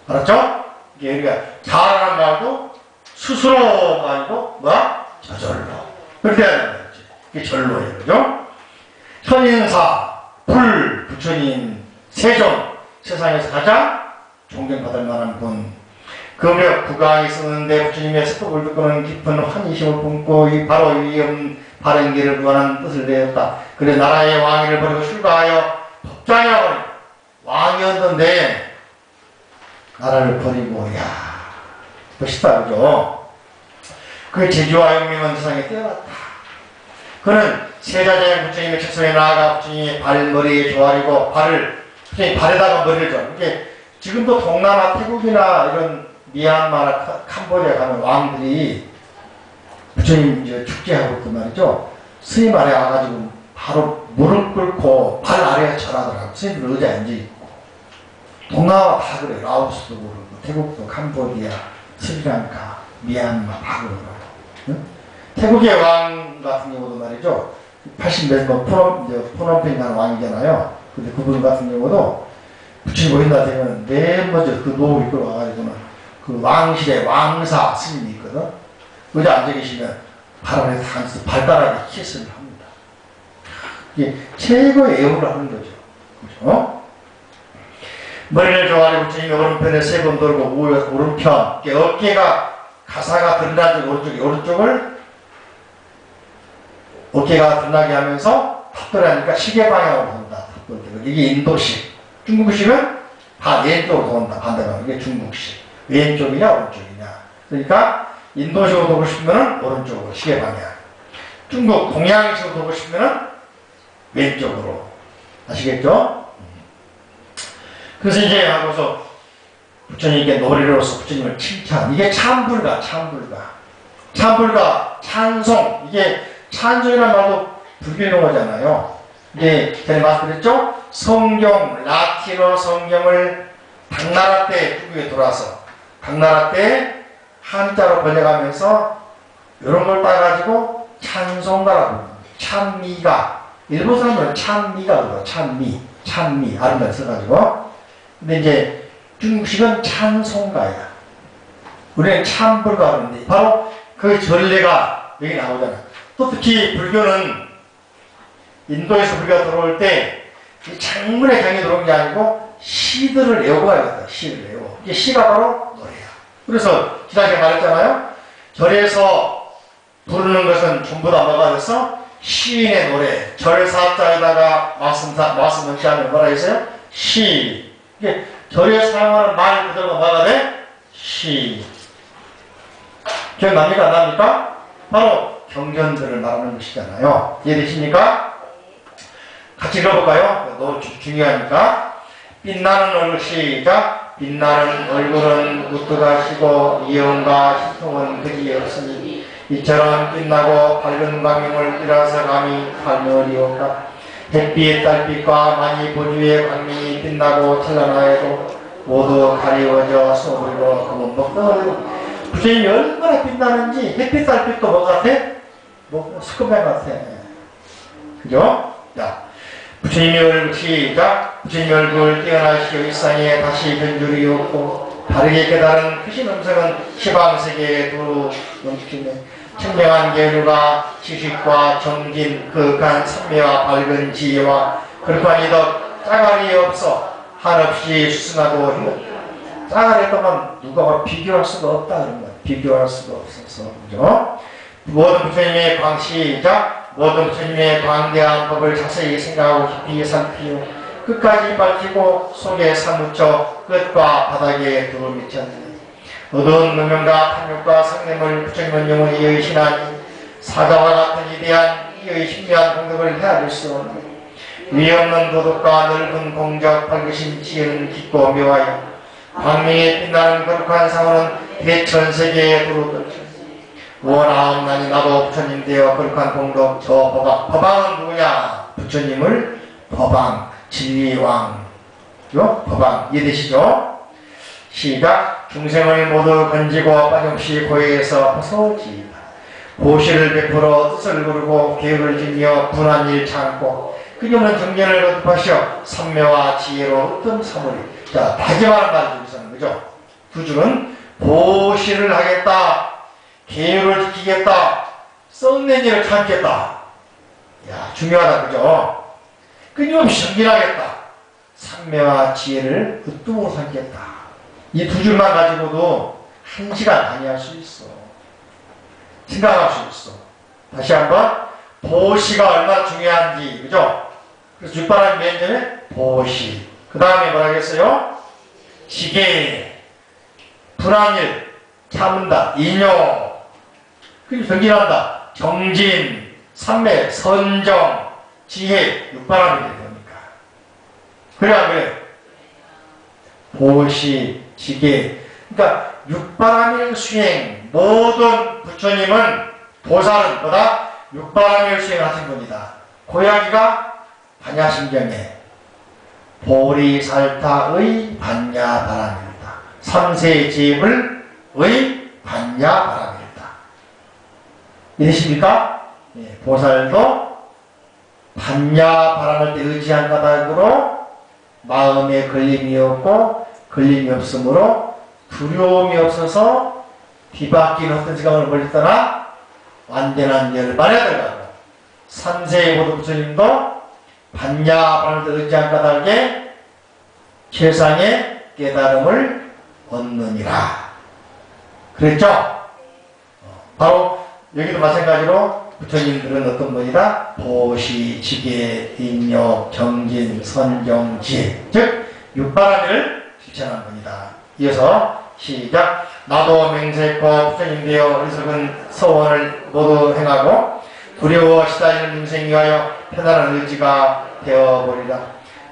알았죠? 이게 우리가 잘하는 말도 스스로가 아니고 뭐야? 저절로. 그렇게 해야 된다. 이게 절로예요. 그죠? 천인사, 불, 부처님, 세존, 세상에서 가장 존경받을 만한 분. 금력 구강이 쓰는데 부처님의 스법을 듣고는 깊은 환희심을 품고 바로 이 바른 길을 구하는 뜻을 내었다. 그래 나라의 왕위를 버리고 출가하여 법장이라 버리고 왕이었는데 나라를 버리고 야 멋있다 그죠? 그 재주와 영명은 세상에 뛰어났다. 그는 세자재형 부처님의 책상에 나아가 부처님의 발머리에 조아리고 부처님 발에다가 머리를 줘. 이게 지금도 동남아 태국이나 이런 미얀마나 캄보디아 가면 왕들이 부처님 축제하고 그 말이죠. 스님 아래 와가지고 바로 무릎 꿇고 발 아래에 절하더라고. 스님들 의자에 앉아있고. 동남아 다 그래. 라오스도 그러고 태국도 캄보디아, 스리랑카, 미얀마 다 그러더라고. 응? 태국의 왕 같은 경우도 말이죠. 80몇 푸놈펜 가는 왕이잖아요. 근데 그분 같은 경우도 부처님 오신다 되면 맨 먼저 그 노을 이끌어 와가지고는 그 왕실의 왕사 스님이 있거든. 의자 앉아 계시면 발 안에 다 앉아서 발가락에 키스를 합니다. 이게 최고의 애호를 하는 거죠. 그죠? 머리를 조아리 부처님이 오른편에 세 번 돌고 오른편, 어깨가 가사가 드러난 쪽 오른쪽을 어깨가 드러나게 하면서 탑돌하니까 시계 방향으로 돈다. 탑돌 때. 이게 인도식. 중국식은 다 왼쪽으로 돈다. 반대로. 이게 중국식. 왼쪽이냐 오른쪽이냐. 그러니까 인도식으로 돌고 싶으면 오른쪽으로 시계 방향. 중국 동양식으로 돌고 싶으면 왼쪽으로. 아시겠죠? 그래서 이제 하고서 부처님께 노래로서 부처님을 칭찬. 이게 참불가, 참불가. 참불가, 찬송. 이게 찬송이라는 말도 불교의 용어잖아요. 이제 전에 말씀드렸죠? 성경, 라틴어 성경을 당나라 때 중국에 들어와서 당나라 때 한자로 번역하면서 이런 걸 따가지고 찬송가라고 합니다. 찬미가. 일본 사람들은 찬미가 그래요. 찬미. 아름다워 써가지고. 근데 이제 중국식은 찬송가야. 우리는 참불가 그러는데 바로 그 전례가 여기 나오잖아. 또 특히 불교는 인도에서 불교가 들어올 때 장문의 경이 들어온 게 아니고 시들을 외우고 가야겠다. 시를 외우고. 이게 시가 바로 노래야. 그래서 지난주에 말했잖아요. 절에서 부르는 것은 전부 다 뭐가 됐어? 시인의 노래. 절 사자에다가 말씀 원시하면 뭐라 했어요? 시. 이게 절에 사용하는 말 그대로가 뭐가 돼? 시. 기억납니까? 안 납니까? 바로 경전들을 말하는 것이잖아요. 이해되십니까? 같이 읽어볼까요? 너무 중요하니까. 빛나는 얼굴 시작. 빛나는 얼굴은 우뚝하시고 이음과 신통은 그리 없으니 이처럼 빛나고 밝은 광명을 일어서 감히 발멸이옵다. 햇빛 달빛과 많이 보주의 광명이 빛나고 찬란하여도 모두 가리워져 소불고 그문 먹고 부처님이 얼마나 빛나는지 햇빛 달빛도 뭐 같아? 뭐 스쿠맨 같아. 그죠? 자, 부처님의 얼굴 시작. 부처님의 얼굴 깨어나시오 일상에 다시 변주리었고 바르게 깨달은 크신 음성은 시방세계에 두루 넘치네. 청명한 계류가 지식과 정진 그윽한 선미와 밝은 지혜와 그릇한 이덕 짜갈이 없어 한없이 수승하고 힘 짜갈했다면 누가 비교할 수가 없다 그런 거야. 비교할 수가 없어서 그죠? 모든 부처님의 광시작 모든 부처님의 광대한 법을 자세히 생각하고 깊이 살피고 끝까지 밝히고 속에 사무쳐 끝과 바닥에 두루 미쳤네. 어두운 무명과 탐욕과 성냄을 부처님은 영원히 여의시나니 사자와 같은 이대한 이의 신비한 공덕을 헤아릴 수 없는 위없는 도덕과 넓은 공적 밝으신 지혜는 깊고 묘하여 광명에 빛나는 거룩한 상호는 대천세계에 두루 떨쳐 원하옵나니 나도 부처님 되어 거룩한 공덕 저 법왕 법왕은 누구냐? 부처님을 법왕 진리왕 법왕 이해되시죠? 시작 중생을 모두 건지고 빠짐없이 고해에서 벗어지이다. 보시를 베풀어 뜻을 구르고 계획을 지며 분한 일 참고 끊임없는 정견을 거듭하시어 선묘와 지혜로 으뜸 사물이 자 다짐하는 말을 여기서는 그죠? 두 줄은 보시를 하겠다 계율을 지키겠다 썩는 일을 참겠다 야 중요하다 그죠? 끊임없이 정진하겠다 선묘와 지혜를 으뜸으로 삼겠다 이 두 줄만 가지고도 1시간 많이 할 수 있어. 생각할 수 있어. 다시 한번 보시가 얼마나 중요한지 그죠? 그래서 육바람이 맨 전에 보시 그 다음에 뭐라 그랬어요? 지혜 불안일 참는다 인요 그리고 정진한다 정진 삼매 선정 지혜 육바람이 됩니까? 그래 안 그래? 보시 지계 그러니까 육바람일 수행 모든 부처님은 보살은 보다 육바람일 수행하신 분이다. 고양이가 반야심경에 보리살타의 반야바람이다. 삼세제불의 반야바람이다. 이해되십니까? 예, 보살도 반야바람을 때 의지한 까닭으로 마음에 걸림이 없고 걸림이 없으므로 두려움이 없어서 뒤바뀐 어떤 시간을 벌리더나 완전한 열반에 들어가고 삼세의 모든 부처님도 반야바람을 의지한 까닭에 최상의 깨달음을 얻느니라 그랬죠? 바로 여기도 마찬가지로 부처님들은 어떤 분이다? 보시, 지계, 인욕, 정진, 선정, 지혜 즉 육바라밀을 실천한 분이다. 이어서 시작 나도 맹세코 부처님 되어 어리석은 서원을 모두 행하고 두려워 시다리는 인생 위하여 편안한 의지가 되어버리라.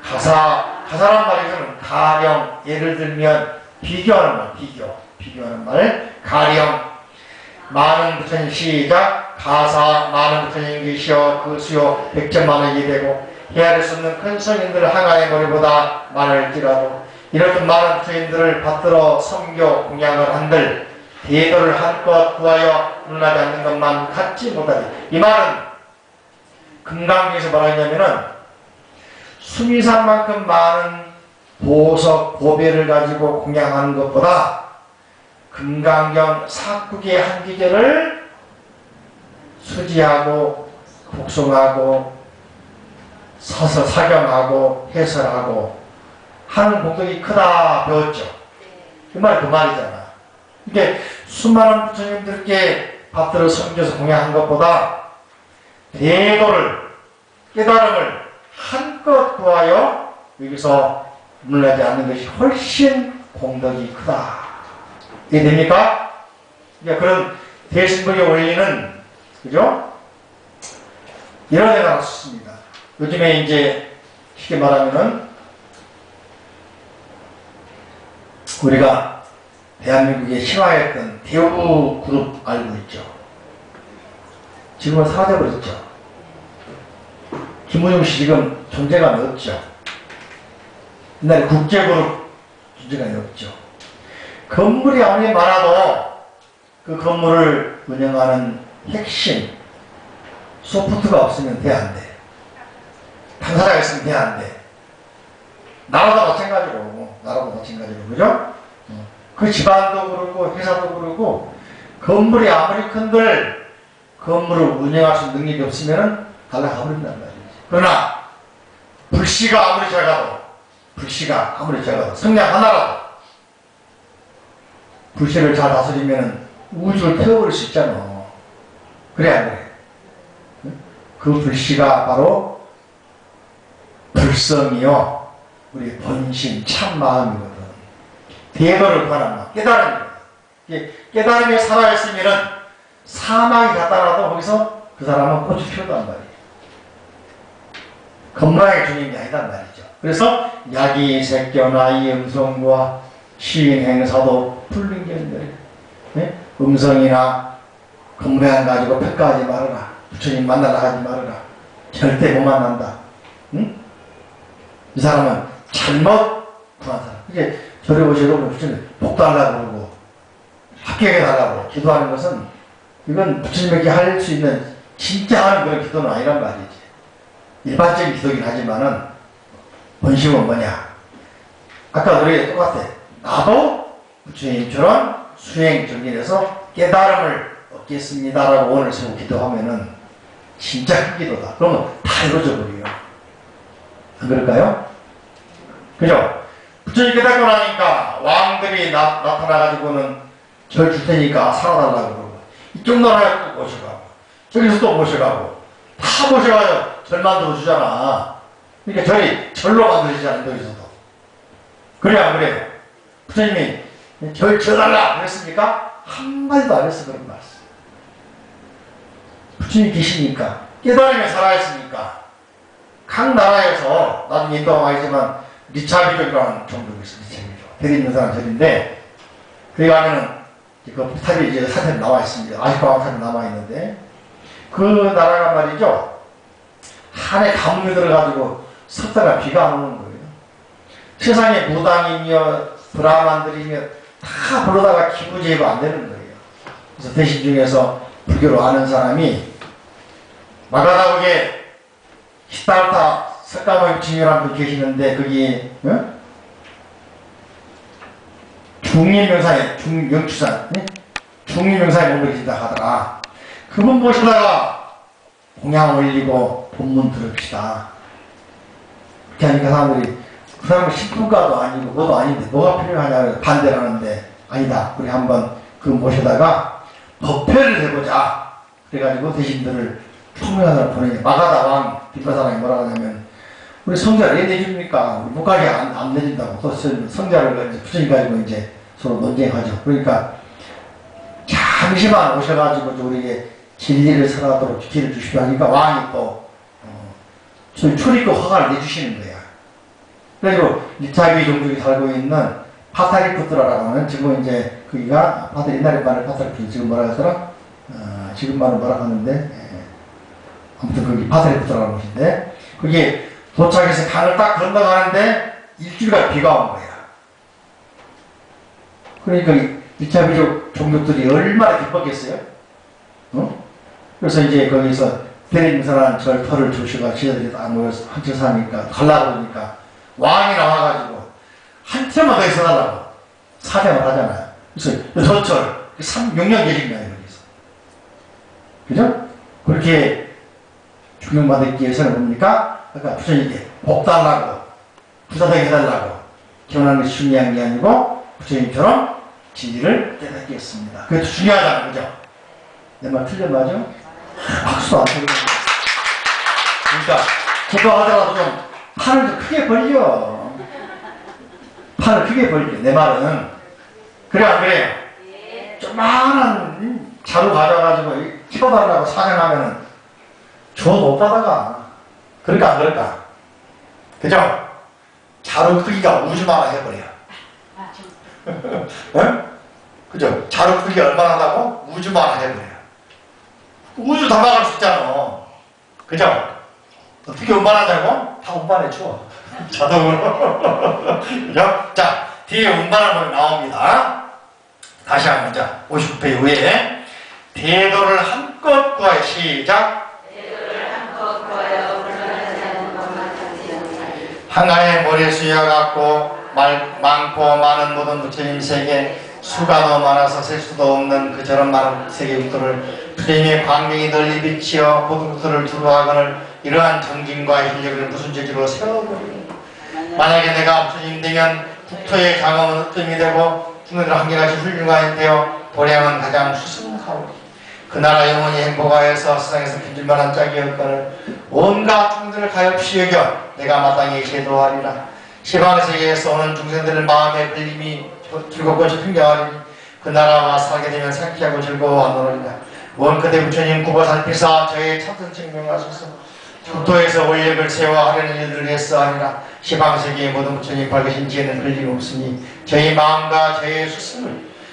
가사란 말에서는 가령 예를 들면 비교하는 말 비교하는 말 가령 많은 부처님 시작 가사 많은 부처님 계시어 그 수요 100천만원이 되고 헤아릴 수 없는 큰 성인들 항아의 머리보다 많을지라도 이렇듯 많은 부처님들을 받들어 섬겨 공양을 한들 대도를 한껏 구하여 눈나지 않는 것만 갖지 못하리. 이 말은 금강경에서 뭐라 했냐면은 수미산만큼 많은 보석 보배를 가지고 공양하는 것보다 금강경 49개의 한 기절을 수지하고 복송하고 서서 사경하고 해설하고 하는 공덕이 크다 배웠죠. 그 말이 그 말이잖아. 이게 수많은 부처님들께 받들어 섬겨서 공양한 것보다 대도를 깨달음을 한껏 구하여 여기서 물러나지 않는 것이 훨씬 공덕이 크다. 이해됩니까? 그러니까 그런 대승불의 원리는 그죠? 이런 애가 좋습니다. 요즘에 이제 쉽게 말하면은 우리가 대한민국에 신화했던 대우 그룹 알고 있죠? 지금은 사라져버렸죠. 김우중 씨 지금 존재감이 없죠. 옛날에 국제그룹 존재감이 없죠. 건물이 아무리 많아도 그 건물을 운영하는 핵심 소프트가 없으면 돼 안 돼. 당사자가 있으면 되는데 나라도 마찬가지로 그죠? 그 집안도 그러고 회사도 그러고 건물이 아무리 큰들 건물을 운영할 수 있는 능력이 없으면 갈라가버린단 말이지. 그러나 불씨가 아무리 작아도 성냥 하나라도 불씨를 잘 다스리면 우주를 태워버릴 수 있잖아. 그래 안 그래? 그 불씨가 바로 불성이요 우리 본심 참마음이거든. 대도를 구하는 마음, 깨달음이거든. 깨달음이 살아있으면 사막이 갔다라도 거기서 그 사람은 꽃이 피우단 말이에요. 건강의 주님이 아니단 말이죠. 그래서 야기, 색견, 나이, 음성과 시인, 행사도 불능견들, 네? 음성이나 건강 가지고 평가하지 말아라. 부처님 만나러 가지 말아라. 절대 못 만난다. 응? 이 사람은 잘못 구한 사람. 이게 저리 오시고 부처님 복 달라고 그러고 합격해달라고 기도하는 것은 이건 부처님에게 할 수 있는 진짜 하는 그런 기도는 아니란 말이지. 일반적인 기도긴 하지만은 본심은 뭐냐? 아까 우리 똑같아. 나도 부처님처럼 수행 정진해서 깨달음을 얻겠습니다라고 오늘 세우고 기도하면은 진짜 큰 기도다. 그러면 다 이루어져 버려요. 안 그럴까요? 그죠? 부처님 깨닫고 나니까 왕들이 나타나가지고는 절 줄 테니까 살아달라고 그러고 이쪽 나라에 또 모셔가고 저기서 또 모셔가고 다 모셔가요. 절 만들어 주잖아. 그러니까 절로 만들어지잖아. 인도에서도. 그래 안 그래요? 부처님이 절 줘달라 그랬습니까? 한마디도 안 했어. 그런 말씀. 부처님이 계시니까 깨달음에 살아있으니까 각 나라에서 나중에 인도가 있지만 리차비족이라는 종족이 있어. 리차비족. 대리 있는 사람 절인데 거기 가면은 그 탑이 이제 사진이 나와 있습니다. 아직도 탑이 남아 있는데 그 나라가 말이죠. 한 해 가뭄이 들어가지고 석 달간 비가 안 오는 거예요. 세상에 무당이며 브라만들이며 다 불러다가 기부제의가 안 되는 거예요. 그래서 대신 중에서 불교로 아는 사람이 마가다국에 히타르타 석가모니 부처님이라는 분 계시는데 거기 중림명사에 중영추산 중림명사에 머물러 계신다 하더라. 그분 모시다가 공양 올리고 본문 들읍시다. 그렇게 하니까 사람들이 그 사람은 신분가도 아니고 뭐도 아닌데 뭐가 필요하냐고 반대를 하는데 아니다. 우리 한번 그 모셔다가 법회를 해보자. 그래가지고 대신들을 총명하다를 보내니 마가다 왕 뒷바사랑이 뭐라 하냐면 우리 성자를 왜 내줍니까? 우리 못 가게 안 내준다고. 또 성자를 이제 부처님 가지고 이제 서로 논쟁하죠. 그러니까 잠시만 오셔가지고 우리에게 진리를 설하도록 길을 주시고 하니까 왕이 또 출입국 허가를 내주시는 거야. 그래가지고 리차비 종족이 살고 있는 파타리푸트라라고 하는 지금 이제 거기가 옛날에 말을 파타리푸트 지금 뭐라 하더라? 지금 말은 뭐라 하는데 아무튼 거기 파타리푸트라는 곳인데 거기에 도착해서 강을 딱 건너가는데 일주일간 비가 온 거야. 그러니까 리차비족 종족들이 얼마나 기뻤겠어요? 그래서 이제 거기서 대림사라는 절터를 조시가 지혜들이 다 모여서 한 채 사니까 가려고 그러니까 왕이 나와가지고 한 채만 더 있어달라고 사정을 하잖아요. 그래서 저철 6년 계신 거예요. 여기서. 그죠? 그렇게 중용받기 위해서는 뭡니까? 그러니까 부처님께 복 달라고 부자되게 해달라고 기원하는 것이 중요한 게 아니고 부처님처럼 진리를 깨닫게 했습니다. 그게 중요하잖아요. 그죠? 내 말 틀려 맞아? 박수도 안 쳐주고. 그러니까 기도하더라도 좀 판을 좀 크게 벌려. 판을 크게 벌려. 내 말은. 그래 안 그래요? 조그마한 자루 가져가지고 키워달라고 사정하면은 줘 못 받아가. 그럴까 안 그럴까? 그죠? 자루 크기가 우주만화 해버려. 응? 그죠? 자루 크기 얼마나 하다고? 우주만화 해버려. 우주 다 막을 수 있잖아. 그죠? 어떻게 운반하자고? 다 운반해 줘. 자동으로. 그죠? 자, 뒤에 운반하면 나옵니다. 다시 한번 자, 59회 이후에 대도를 한껏 구하여 시작.
대도를 한껏 구하여 불편하지 않은 것만
한가에 모래수야 같고 많고 많은 모든 부처님 세계 수가 너무 많아서 셀 수도 없는 그 저런 많은 세계 국토를 부처님의 광명이 널리 비치어 모든 국토를 두루하거늘 이러한 정진과 인력을 무슨 재주로 세워버리는 만약에 내가 부처님 되면 국토의 장엄은 으뜸이 되고 중국들 한계같이 훌륭한 되어 도량은 가장 수승하오. 그 나라 영원히 행복하여서 세상에서 빚을만한 짝이 없거늘 온갖 중들을 가엾이 여겨 내가 마땅히 제도하리라. 시방세계에서 오는 중생들의 마음의 걸림이 즐겁고 풍경하리니 그 나라와 살게 되면 상쾌하고 즐거워하노리라. 원 그대 부처님 굽어 살피사 저의 참선 증명하소서. 국토에서 원력을 세워 하려는 일들을 했어하니라. 시방세계의 모든 부처님 밝으신 지혜는 걸림 없으니 저희 마음과 저의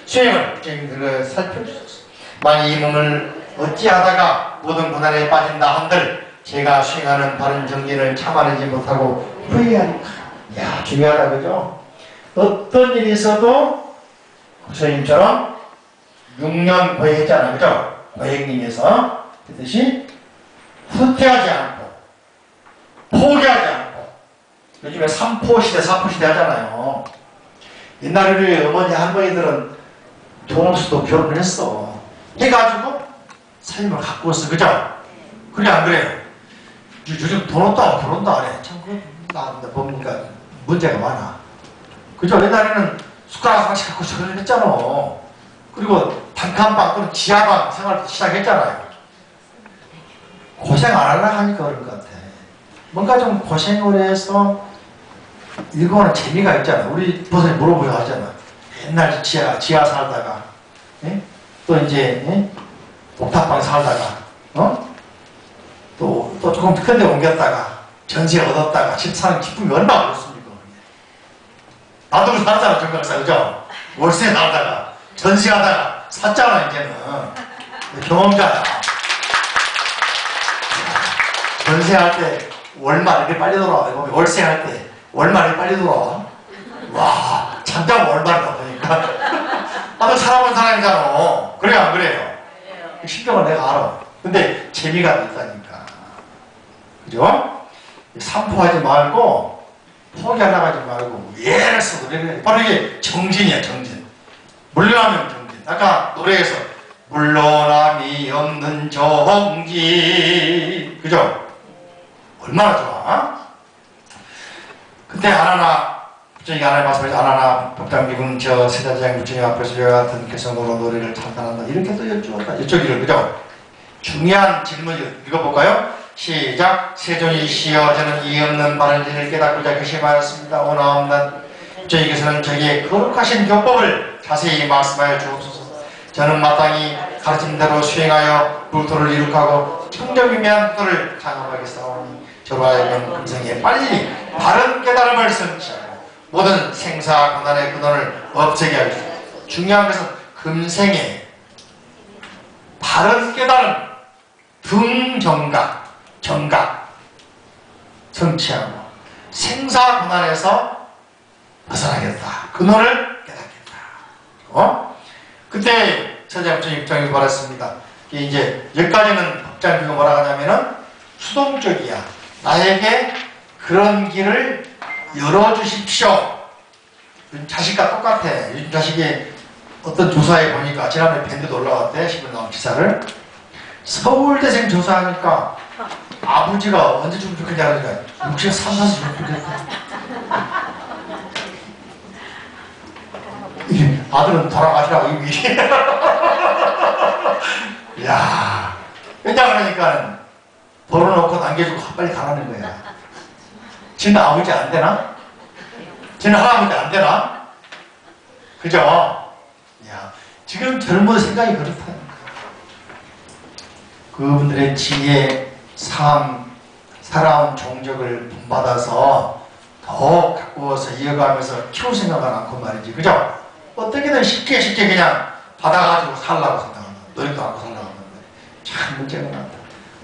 수행을 부처님들을 살펴주소서. 만약 이 몸을 어찌하다가 모든 고난에 빠진다 한들 제가 수행하는 바른 정진을 참아내지 못하고 후회하리까. 야, 중요하다 그죠? 어떤 일이 있어도 부처님처럼 6년 고행했잖아요 그죠? 고행님에서 그듯이 후퇴하지 않고 포기하지 않고 요즘에 3포 시대 4포 시대 하잖아요. 옛날에 우리 어머니 할머니들은 돈 없어도 결혼을 했어. 해가지고 삶을 가꾸었어 그죠? 그래 안 그래요? 요즘 돈 없다고 결혼도 안 해. 참 나 보니까 문제가 많아. 그죠? 옛날에는 숟가락 하나씩 갖고 결혼을 했잖아. 그리고 단칸방 또는 지하방 생활부터 시작했잖아요. 고생 안 하려고 하니까 그럴 것 같아. 뭔가 좀 고생을 해서 읽어보는 재미가 있잖아. 우리 보선이 물어보려 하잖아. 옛날 지하 살다가 예? 또 이제 예? 옥탑방 살다가 또 조금 큰 데 옮겼다가 전세 얻었다가 집 사는 기쁨이 얼마나 그렇습니까? 나도 살았잖아 정강사 그죠? 월세 살다가 전세하다가 샀잖아 이제는. 경험자야. 전세할 때 월말 이렇게 빨리 돌아와. 월세할 때 월말 이렇게 빨리 돌아와. 와 잠깐 월말이다 보니까. 나도 살아본 사람이잖아. 그래요 안 그래요? 심정을 내가 알아. 근데 재미가 있다니까. 그죠? 삼포하지 말고 포기하려고 하지 말고 예를 써 노래를 바로 이게 정진이야 정진. 물러나면 정진. 아까 노래에서 물러남이 없는 정진 그죠? 얼마나 좋아? 근데 하나나 부처님이 하나님 말씀하신 아나나 법당미군 저 세자장 부처님 앞에서 이와 같은 개성으로 노래를 찬탄한다 이렇게 또 여쭈었다. 이쪽이를 그죠? 중요한 질문을 읽어볼까요? 시작. 세존이시여 저는 이 없는 바른 진리를 깨닫고자 결심하였습니다. 오나 없는 부처님께서는 저에게 거룩하신 교법을 자세히 말씀하여 주옵소서. 저는 마땅히 가르침대로 수행하여 불토를 이룩하고 청정미미한 불을 장업하겠사오니 저로 하여금 금생에 빨리 바른 깨달음을 성취하고 모든 생사 고난의 근원을 없애게 하여 주옵소서. 중요한 것은 금생에 바른 깨달음 등정각 정각 성취하고 생사 고난에서 벗어나겠다. 근원을 깨닫겠다. 그때 서장부처님 입장에서 말했습니다. 이제 여기까지는 법장비가 뭐라고 하냐면은 수동적이야. 나에게 그런 길을 열어주십시오. 자식과 똑같아. 요즘 자식이 어떤 조사에 보니까 지난번에 밴드 올라갔대. 신문 나온 기사를. 서울대생 조사하니까 아버지가 언제 죽으면 좋겠냐 그러니까 63, 4세 죽으면 좋겠다. 아들은 돌아가시라고 이미. 이야. 왜냐 그러니까 벌어놓고 남겨주고 빨리 가라는 거야. 지는 아버지 안 되나? 지는 할아버지 안 되나? 그죠? 야, 지금 젊은 생각이 그렇다니까. 그분들의 지혜, 삶, 살아온 종적을 본받아서 더 가꾸어서 이어가면서 키울 생각은 않고 말이지. 그죠? 어떻게든 쉽게 그냥 받아가지고 살라고 생각한다. 노력도 않고 살라고 하는데 참 문제가 많다.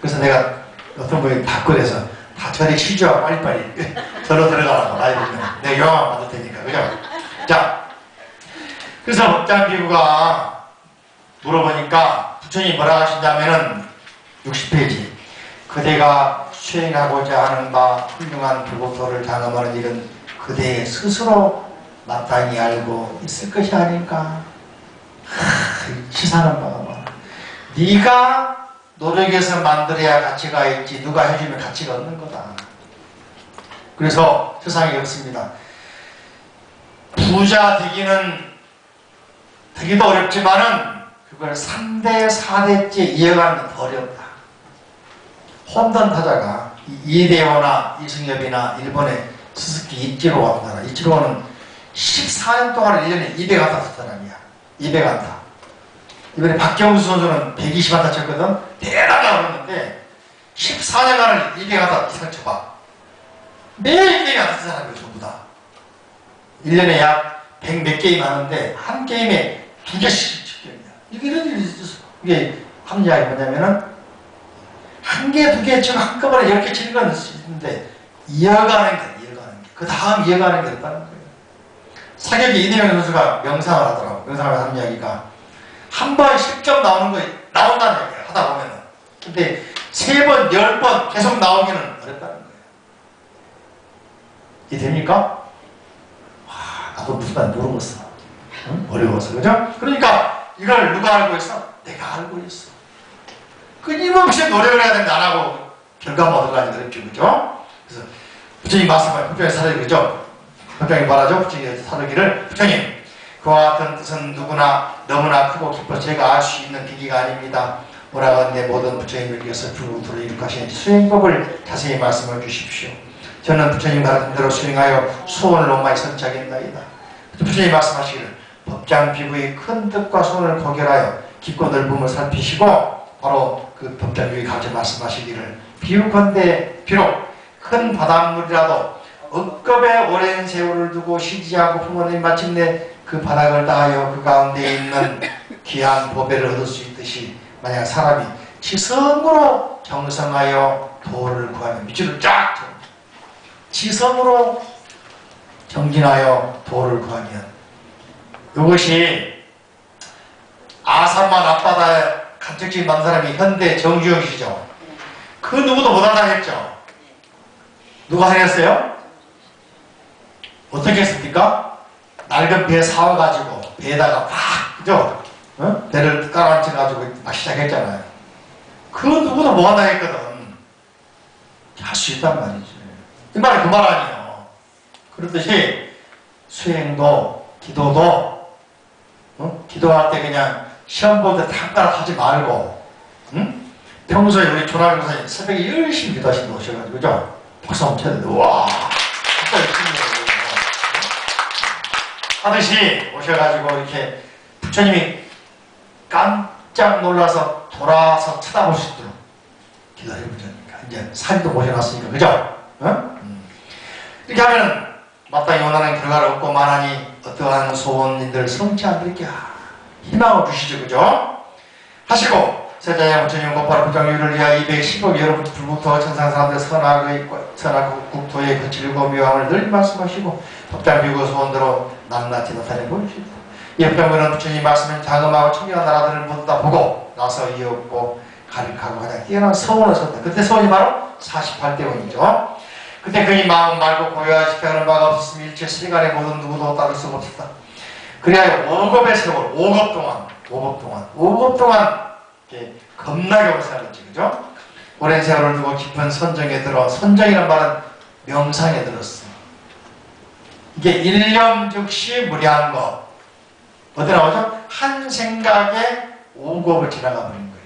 그래서 내가 어떤 분이 답글에서 다 저리 시주와 빨리빨리 절로 들어가라고 나이 들면 내가 영향 받을 테니까. 그죠? 자, 그래서 법장비구가 물어보니까 부처님이 뭐라 하신다면은 60페이지 그대가 수행하고자 하는 바 훌륭한 불법도를 장엄하는 일은 그대 스스로 마땅히 알고 있을 것이 아닐까. 치사하는 바가 많아. 네가 노력해서 만들어야 가치가 있지 누가 해주면 가치가 없는 거다. 그래서 세상에 그렇습니다. 부자 되기도 어렵지만은 그걸 3대, 4대째 이어가는 건 더 어렵다. 홈런 타자가 이대호나 이승엽이나 일본의 스스키 이치로가 나라. 이치로는 14년 동안 1년에 200안타 쳤던 사람이야. 200안타. 이번에 박경수 선수는 120안타 쳤거든. 대단하다 그러는데 14년간을 200안타 이상 쳐봐. 매일 200안타 친 사람이야 전부 다. 1년에 약 100 몇 게임 하는데 한 게임에 2개씩 쳤거든요. 이런 일이 있었어. 이게 하는 이야기 뭐냐면은 한 개, 2개 치고 한꺼번에 10개 치는 건 있는데 이어가는 게. 그 다음 이어가는 게 없다는 거예요. 사격이 이대명 선수가 명상을 하더라고. 명상을 하는 이야기가 한 번 10점 나오는 거 나온다는 얘기야. 하다 보면은. 근데 3번, 10번 계속 나오기는 어렵다는 거예요. 이게 됩니까? 와, 나도 무슨 말 모르겠어. 응? 어려워서. 그죠? 그러니까 이걸 누가 알고 있어? 내가 알고 있어. 끊임없이 노력을 해야 되는데 안 하고 결과만 얻어가니 어렵죠. 그죠? 그래서 부처님 말씀을 부처님 사르기죠. 부처님이 말하죠. 부처님 사르기를 부처님 그와 같은 뜻은 누구나 너무나 크고 깊어 제가 알 수 있는 비기가 아닙니다. 오라건대 모든 부처님들께서 불구토를 이룩하신 수행법을 자세히 말씀해 주십시오. 저는 부처님 가르친 대로 수행하여 소원을 온마이 선착했나이다. 부처님 말씀하시기를 법장 비구의 큰 뜻과 소원을 고결하여 깊고 넓음을 살피시고 바로 그 법장 비구의 가르쳐 말씀하시기를 비유컨대 비록 큰 바닷물이라도 억겁에 오랜 세월을 두고 쉬지 않고 부모님 마침내 그 바닥을 닿아여 그 가운데 있는 귀한 보배를 얻을 수 있듯이 만약 사람이 지성으로 정성하여 도를 구하면 밑줄을 쫙 지성으로 정진하여 도를 구하면 이것이 아산만 앞바다에 간척지 만든 사람이 현대 정주영 씨죠. 그 누구도 못한다했죠. 누가 해냈어요? 어떻게 했습니까? 낡은 배 사와가지고 배에다가 팍 그죠? 어? 배를 깔아앉혀가지고 막 시작했잖아요. 그 누구도 못한다 했거든. 할 수 있단 말이지. 이 말이 그 말 아니에요. 그렇듯이 수행도 기도도 기도할 때 그냥 시험 볼 때 탁가락 하지 말고 평소에 우리 조나미 목사님 새벽에 열심히 기도하시는 분 오셔가지고 그죠? 박수 한번 쳐야 되는데 와 진짜 열심히 하듯이 오셔가지고 이렇게 부처님이 깜짝 놀라서 돌아서 쳐다볼 수 있도록 기다려보자니까 이제 사진도 모셔놨으니까 그죠? 이렇게 하면 마땅히 원하는 결과를 얻고 만하니 어떠한 소원인들 성취하리까 희망을 주시죠. 그죠? 하시고 세자야 부처님 곧바로 부정유를 위하여 210억 여러분 불국토와 천상 사람들 선악 국토의 그 즐거움 묘함을 늘 말씀하시고 법장비고 소원대로 낱낱이 나타내 보이십니다. 이 법장부는 부처님 말씀을 장엄하고 청결한 나라들을 모두 다 보고 나서 이었고 가득하고 가장 뛰어난 서원을 썼다. 그때 서원이 바로 48대원이죠. 그때 그의 마음 말고 고요하지 하는 바가 없었으며 일체 세간의 모든 누구도 따를 수 없었다. 그리하여 5급의 세월 5급 동안 이렇게 겁나게 오래 살았지. 그죠? 오랜 세월을 두고 깊은 선정에 들어 선정이란 말은 명상에 들었어. 이게 일념 즉시 무리한 것. 어디 나오죠? 한 생각에 5급을 지나가 버린 거예요.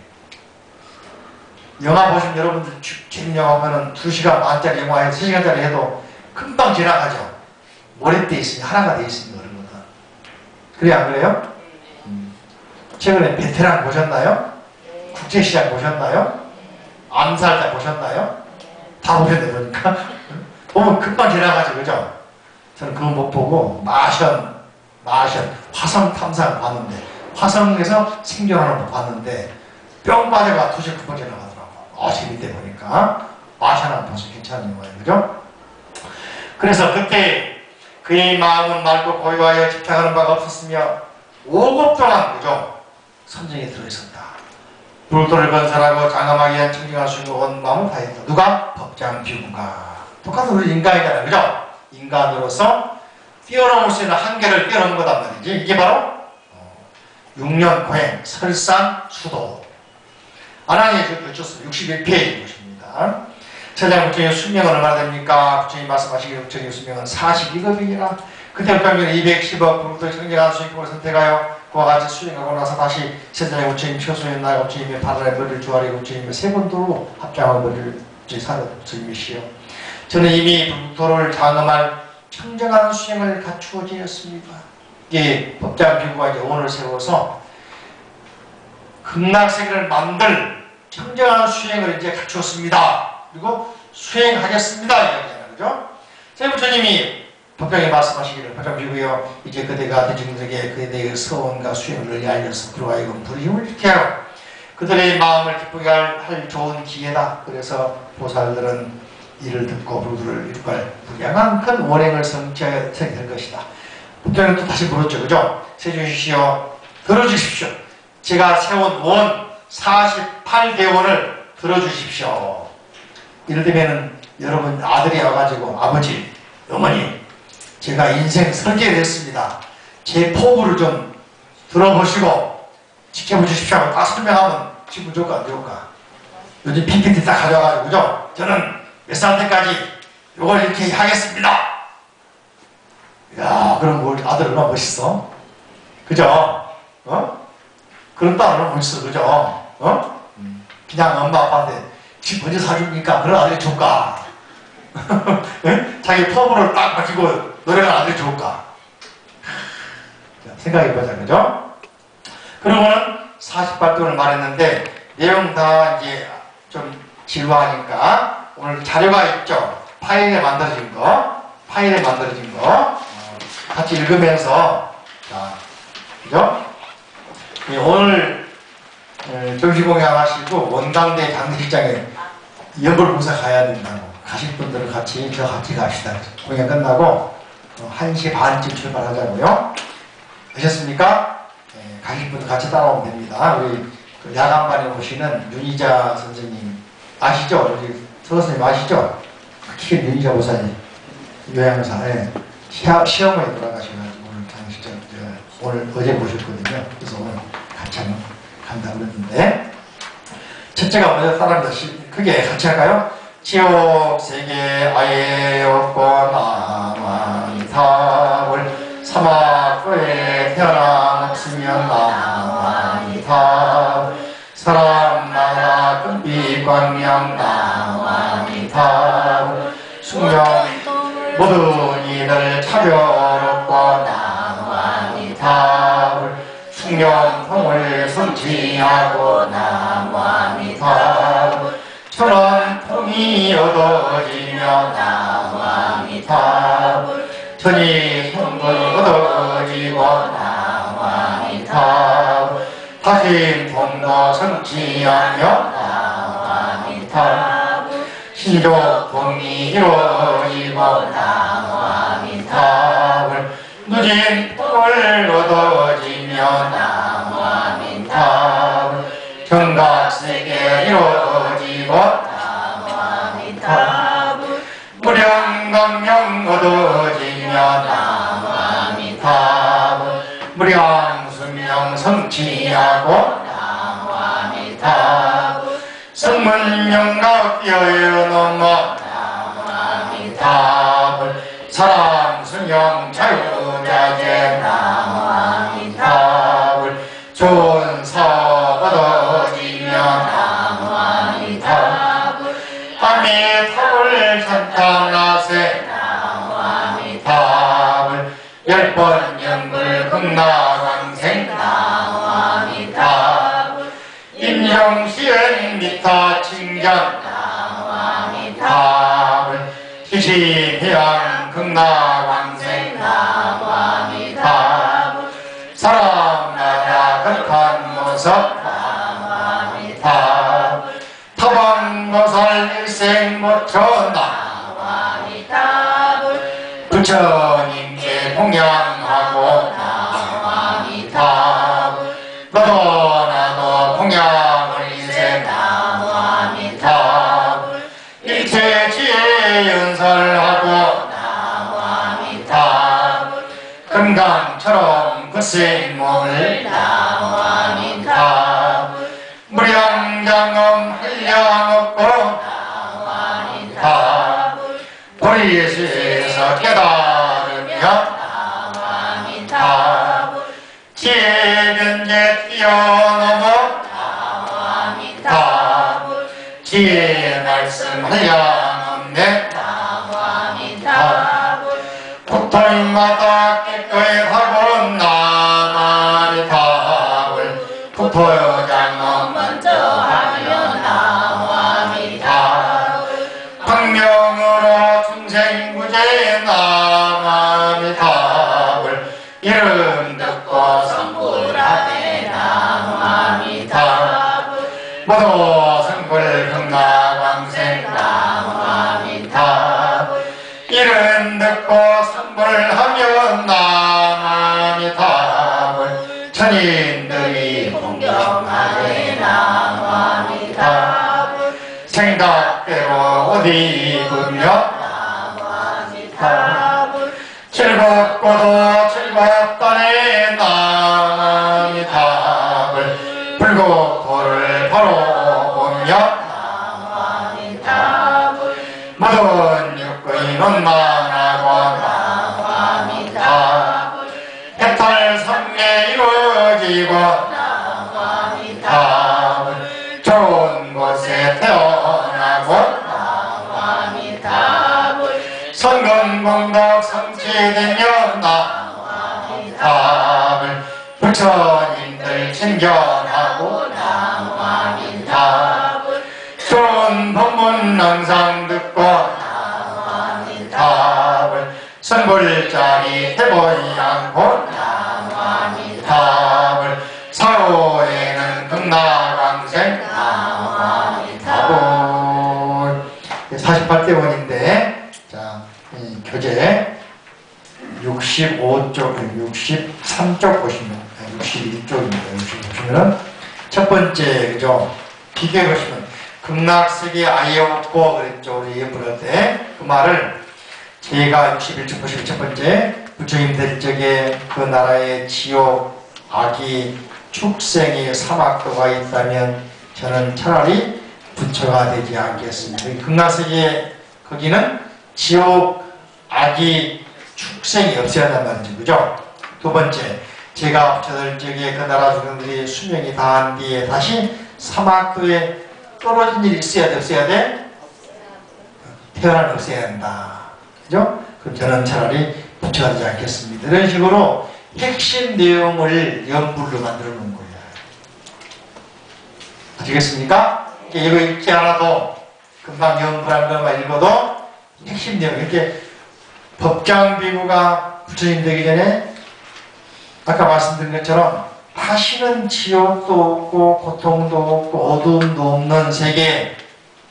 영화 보시면 여러분들 지금 영화 보면 2시간 반짜리 영화에 3시간짜리 해도 금방 지나가죠. 몰입돼 있으니 하나가 돼 있으니 그런 거다. 그래 안 그래요? 최근에 베테랑 보셨나요? 국제시장 보셨나요? 암살자 보셨나요? 다 보셨네 보니까. 보면 금방 지나가죠. 그죠? 저는 그거 못 보고 마션 화성 탐사를 봤는데 화성에서 생존하는 거 봤는데 뿅 빠져가 2시간 금방 지나가더라고. 재밌대 보니까 마션 안 봐서 괜찮은 영화예요. 그죠? 그래서 그때 그의 마음은 맑고 고요하여 집착하는 바가 없었으며 5급 동안 그죠? 선정에 들어있었다. 불도를 건설하고 장엄하게 한 청정한 수행을 온 마음을 다했다. 누가? 법장비구가. 똑같은 우리 인간이잖아요. 그죠? 인간으로서 뛰어넘을 수 있는 한계를 뛰어넘은 거단 말이지. 이게 바로 6년 고행 설상수도. 안항의 교초서 61페이지 보십니다. 천장 국정의 수명은 얼마나 됩니까? 국정이 말씀하시기에 국정의 수명은 42급이라. 그때 국장님은 210억 불도의 청정한 수행법을 선택하여 그와 같이 수행하고 나서 다시 세상의 국정님 최소의 날 국정님의 바다의 머리를 주아리 국정님의 세 번도로 합장한 머리를 사는 국정님이시여. 저는 이미 불도를 장엄할 청정한 수행을 갖추어지었습니다. 이 법장비구가 이제 원을 세워서 극락세계를 만들 청정한 수행을 이제 갖추었습니다. 그리고 수행하겠습니다. 이야기잖아요. 그죠? 세부처님이 법장이 말씀하시기를 법장비구여 이제 그대가 대중들에게 그대의 서원과 수행을 널리 알려서 그로 하여금 불힘을 일으게 하고 그들의 마음을 기쁘게 할 좋은 기회다. 그래서 보살들은 이를 듣고 불도를 이룩할 불량한 큰 원행을 성취하게 될 것이다. 법장은 또 다시 물었죠. 그죠? 세주시여 들어주십시오. 제가 세운 원 48대원을 들어주십시오. 이럴 때면은 여러분 아들이 와가지고 아버지, 어머니 제가 인생 설계가 됐습니다. 제 포부를 좀 들어보시고 지켜봐 주십시오 하고 딱 설명하면 기분 좋을까 안 좋을까? 요즘 PPT 딱 가져와가지고 그죠? 저는 몇 살 때까지 요걸 이렇게 하겠습니다. 야, 그럼 우리 아들 얼마나 멋있어? 그죠? 어? 그런 딸 얼마나 멋있어, 그죠? 어? 그냥 엄마 아빠한테 집 먼저 사줍니까? 그런 아들이 좋을까? 자기 포부를 딱 가지고 노래하는 아들이 좋을까? 생각해보자, 그죠? 그러고는 48돈을 말했는데 내용 다 이제 좀 지루하니까 오늘 자료가 있죠? 파일에 만들어진 거 같이 읽으면서 자, 그죠? 오늘 정시공양 하시고 원당대 장례식장에 연불봉사 가야 된다고 가실 분들은 같이 가시다. 공연 끝나고 1시 반쯤 출발하자고요. 되셨습니까? 네, 가실 분들 같이 따라오면 됩니다. 우리 그 야간반에 오시는 윤희자 선생님 아시죠? 우리 선생님 아시죠? 키 윤희자 보사님 요양사 시어머니 돌아가셔가지고 오늘 장례식장 오늘 어제 모셨거든요. 그래서 오늘 같이 한번 간다 그랬는데 첫째가 먼저 따라합니다. 크게 같이 할까요? 지옥세계 아예 없고 나만이타불 사막도에 태어남없으면 나만이타불 사람마다 금빛 광명 나만이타불 숙명 모든 이들 차별없고 나만이타불 숙명통을 성취하고 나만이타불 천원통이 얻어지며 나만이타불 천이 성불 얻어지고 나만이타불 다신통도 성취하며 나만이타불 신족통이 이루어지고 나만이타불 누진 통을 얻어지며 나만이타불 경각세계 이루어지고 나만이타불 무량광명 얻어지며 나만이타불 무량수명 성취하고 나만이타불 성문명각 뛰어넘어 나만이타불 사랑수명 자유자재 나만이타불 좋은 사업 얻어지며 나만이타불 아미타불 산타나세 나만이타불 10번 연불 극락왕생 나만이타불 임영시엔 미타 칭견 나만이타불 시시해양 극락왕생 나만이타불 사람마다 극한 모습 나만이타불 타방보살 일생모처 나만이타불 부처님께 공양하고 나만이타불 너도 나도 공양을 금강처럼 굳센 몸을 나와미타불 무량장엄 한량없고 나와미타불 도리에서 깨달으며 나와미타불 지혜변제 뛰어넘어 나와미타불 지혜의 말씀 한량없네 나와미타불 국토인마다 깨끗하고 나와미타불 국토여장엄 먼저 하며 나와미타불 광명으로 중생구제 나와미타불 이름 듣고 성불하네 나와미타불 모두 성불 극락왕생 나와미타불 이름 듣고 성불하면 나와미타불 천인들이 공경하네 나와미타불 생각대로 옷 입으며 나와미타불 즐겁고도 즐겁다네 나와미타불 불국토를 바로 보며 나와미타불 모든 육구인은 만하고 나와미타불 해탈성례 이루어지고 나와미타불 좋은 곳에 태어나고 나와미타불 성근공덕 성취되며 나와미타불 부처님들 챙겨가고 나와미타불 좋은 법문 항상 듣고 나와미타불 선불자리 해보이 않고 나와미타불 사후에는 극락왕생 나와미타불 48대원인데 자, 이 교재 65쪽, 63쪽 보시면 61쪽입니다. 60 보시면은 첫 번째 그죠? 비교해 보시면 극락세계 아예 없고 그랬죠. 우리 연불할 때 그 말을 제가 61쪽 보시면 첫 번째 부처님들 적에 그 나라의 지옥, 악이, 축생이 사막도가 있다면 저는 차라리 부처가 되지 않겠습니다. 극락세계 거기는 지옥, 악이, 축생이 없어야 한단 말이죠. 그죠? 두 번째, 제가 부처들 적에 그 나라 주민들이 수명이 다한 뒤에 다시 사막도에 떨어진 일이 있어야 돼? 없어야 돼? 태어나면 없어야 한다. 그죠? 그럼 저는 차라리 부처가 되지 않겠습니다. 이런 식으로 핵심 내용을 연불로 만들어 놓은 거예요. 아시겠습니까? 이거 읽지 않아도 금방 연불한 것만 읽어도 핵심 내용, 이렇게 법장비구가 부처님 되기 전에 아까 말씀드린 것처럼 다시는 지옥도 없고 고통도 없고 어두움도 없는 세계,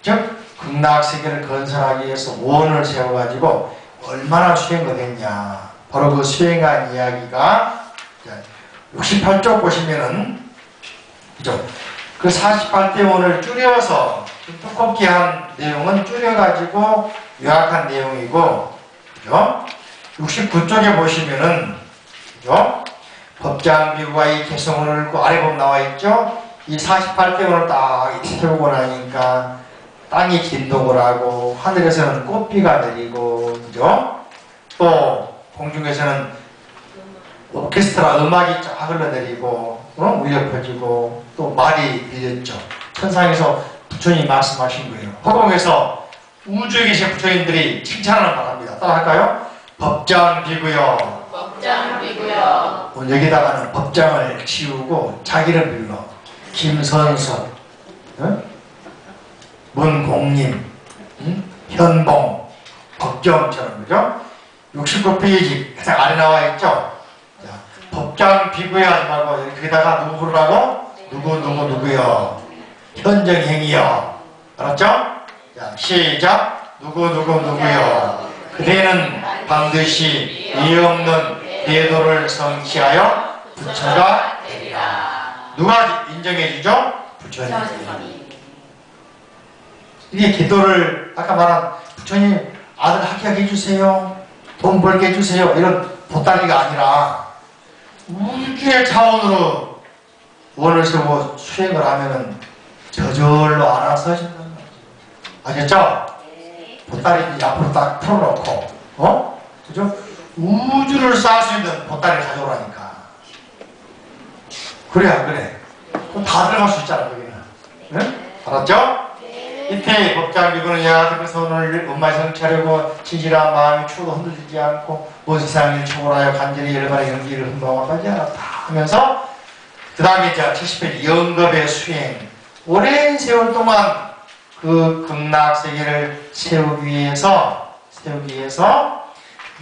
즉 극락세계를 건설하기 위해서 원을 세워가지고 얼마나 수행을 했냐, 바로 그 수행한 이야기가 68쪽 보시면은 그죠? 그 48대원을 줄여서 두껍게 한 내용은 줄여가지고 요약한 내용이고, 그죠? 69쪽에 보시면은 그죠? 법장비구가 이 개성을 읽고 아래 보면 나와 있죠? 이 48대원을 딱 세우고 나니까 땅이 진동을 하고 하늘에서는 꽃비가 내리고, 그죠? 또 공중에서는 오케스트라 음악이 쫙 흘러내리고 울려 퍼지고 또 말이 들렸죠. 천상에서 부처님이 말씀하신 거예요. 허공에서 우주에 계신 부처님들이 칭찬을 바랍니다. 따라할까요? 법장비구요.
법장비구요.
여기다가는 법장을 지우고 자기를 불러. 김선석, 문공님, 현봉, 법정처럼, 그죠? 69페이지 가장 아래 나와 있죠? 자, 법장비구야 하지 말고 여기다가 누구 부르라고? 누구요? 현정행이요. 알았죠? 자, 시작! 누구요? 그대는 반드시 이 없는 대도를 성취하여 부처가 되리라. 누가 인정해주죠? 부처님. 이게 기도를 아까 말한 부처님 아들 합격해 주세요, 돈 벌게 해주세요, 이런 보따리가 아니라 우주의 차원으로 원을 세우고 수행을 하면은 저절로 알아서 하신단 말이죠. 아셨죠? 보따리 앞으로 딱 풀어놓고, 그죠? 우주를 쌓을 수 있는 보따리를 가져오라니까. 그래, 안 그래? 그럼 다 들어갈 수 있잖아, 여기는. 응? 알았죠? 이때 법장비구는 야같은 손을 엄마의 성찰하고 진실한 마음이 추도 흔들리지 않고 온 세상을 초월하여 간절히 열반의 연기를 흥망하지 않았다 하면서 그 다음에 이제 70페이지 영겁의 수행. 오랜 세월 동안 그 극락세계를 세우기 위해서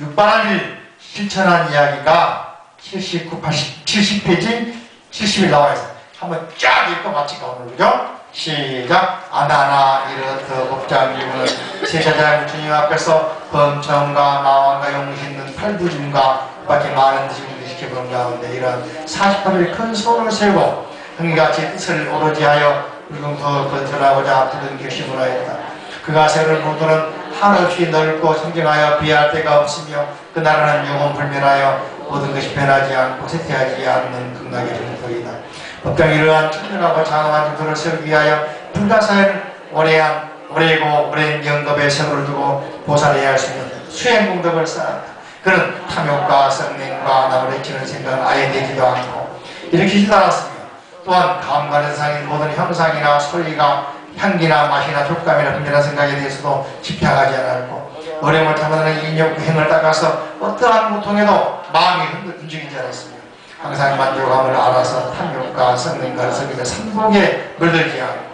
육반을 실천한 이야기가 79, 80, 70페이지 70일 나와 있어요. 한번 쫙 읽고 마칠까 오늘, 그죠? 시작. 아나나 이르트 법장비구는 세자장 주님 앞에서 범청과 마왕과 용신은 팔부진과 밖에 많은 지금도 지켜본 가운데 이런 48일 큰 소를 세우고 흥같이 뜻을 오로지 하여 물금토 건설하고자 부든 결심을 하였다. 그가 세를 모두는 한없이 넓고 청정하여 비할 데가 없으며 그 나라는 영원불멸하여 모든 것이 변하지 않고 쇠퇴하지 않는 극락의 정토이다. 법당 이러한 천연하고 장엄한 정토를 세우기 위하여 불가사의 오래고 오랜 영겁의 세월을 두고 보살해야 할 수 있는 수행공덕을 쌓았다. 그는 탐욕과 성냉과 남을 해치는 생각은 아예 내지도 않고 일으키지도 않았으며 또한 감관대상인 모든 형상이나 소리가 향기나 맛이나 촉감이나 분별한 생각에 대해서도 집착하지 않았고 어려움을 참아내는 인욕 행을 따라서 어떠한 고통에도 마음이 움직이지 않았으며 항상 만족함을 알아서 탐욕과 성능과 성격의 삼복에 물들지 않고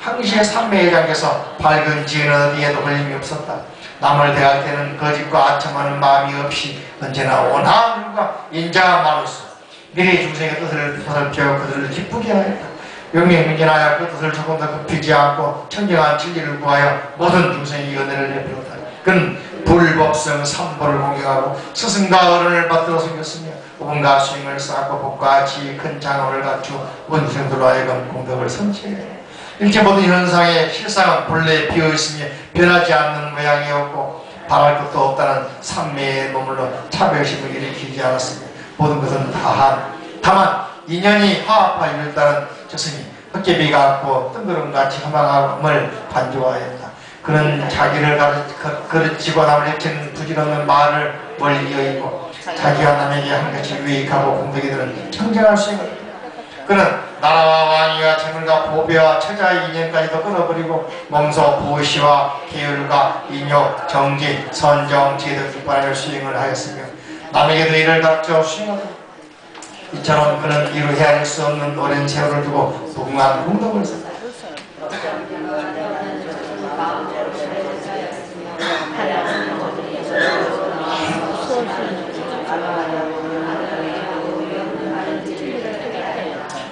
항시의 삼매의 장에서 밝은 지은 어디에도 걸림이 없었다. 남을 대할 때는 거짓과 아첨하는 마음이 없이 언제나 온화함과 인자함으로써 미래의 중생의 뜻을 보살펴 그들을 기쁘게 하였다. 영맹민진하여 그 뜻을 조금 더 굽히지 않고 청정한 진리를 구하여 모든 중생의 은혜를 베풀었다. 그는 불법성 삼보를 공경하고 스승과 어른을 받들어 섬겼으며 오분과 수행을 쌓고 복과 지혜 큰 장엄을 갖추어 원생들로 하여금 공덕을 성취해 일체 모든 현상의 실상은 본래 비어있으며 변하지 않는 모양이었고 바랄 것도 없다는 삼매에 머물러 차별심을 일으키지 않았으며 모든 것은 다만 인연이 화합하 이룰다는 저승이 헛개비 같고 뜬구름같이 허망함을 간주하였다. 그는 자기를 가르치고 남을 해치는 부질없는 말을 멀리 여의고 자기와 남에게 한같이 유익하고 공덕이 되는 청정할 수 있는 그는 나라와 왕위와 재물과 보배와 처자의 인연까지도 끊어버리고 몸소 보시와 계율과 인욕, 정지, 선정, 제등 육반을 수행을 하였으며 남에게도 이를 닥쳐 수행하다. 이처럼 그는 이루 헤아릴 수 없는 오랜 세월을 두고 무궁한 공덕을 쌓았다.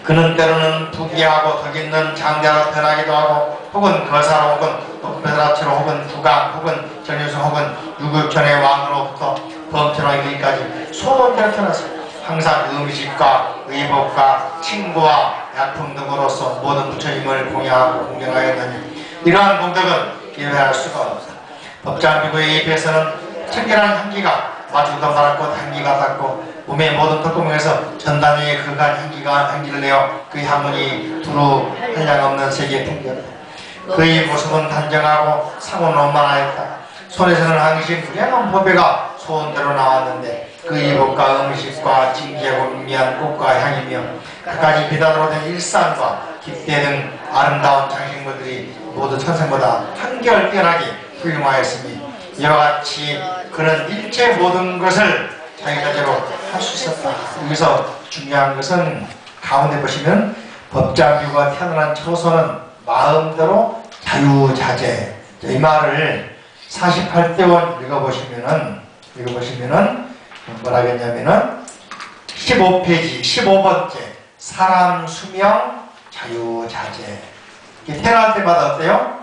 그는 때로는 부귀하고 덕있는 장자로 변하기도 하고 혹은 거사로 혹은 높배라치로 혹은 부강 혹은 전유수 혹은 유급전의 왕으로부터 범천왕 이르기까지 소원대로 태어났습니다. 항상 의식과 의복과 친구와 약품 등으로서 모든 부처님을 공양하고 공경하였느니 이러한 공덕은 이해할 수가 없다. 법장비구의 입에서는 청결한 향기가 마주도 말았고 향기가 닿고 몸의 모든 턱구멍에서 전단위의 극한 향기를 내어 그 향문이 두루 한량없는 세계에 풍겼다. 그의 모습은 단정하고 상은 원만하였다. 손에서는 항시 무량한 보배가 소원대로 나왔는데 그 이복과 음식과 징계고 미미한 꽃과 향이며 그까지 비단으로 된 일산과 깃대 등 아름다운 장식물들이 모두 천생보다 한결 뛰어나게 훌륭하였으니 이와 같이 그는 일체 모든 것을 자기 자재로 할 수 있었다. 여기서 중요한 것은 가운데 보시면 법장비구가 태어난 처소는 마음대로 자유자재. 이 말을 48대원 읽어보시면은 뭐라겠냐면은 15페이지 15번째 사람 수명 자유자재. 태어날 때마다 어때요?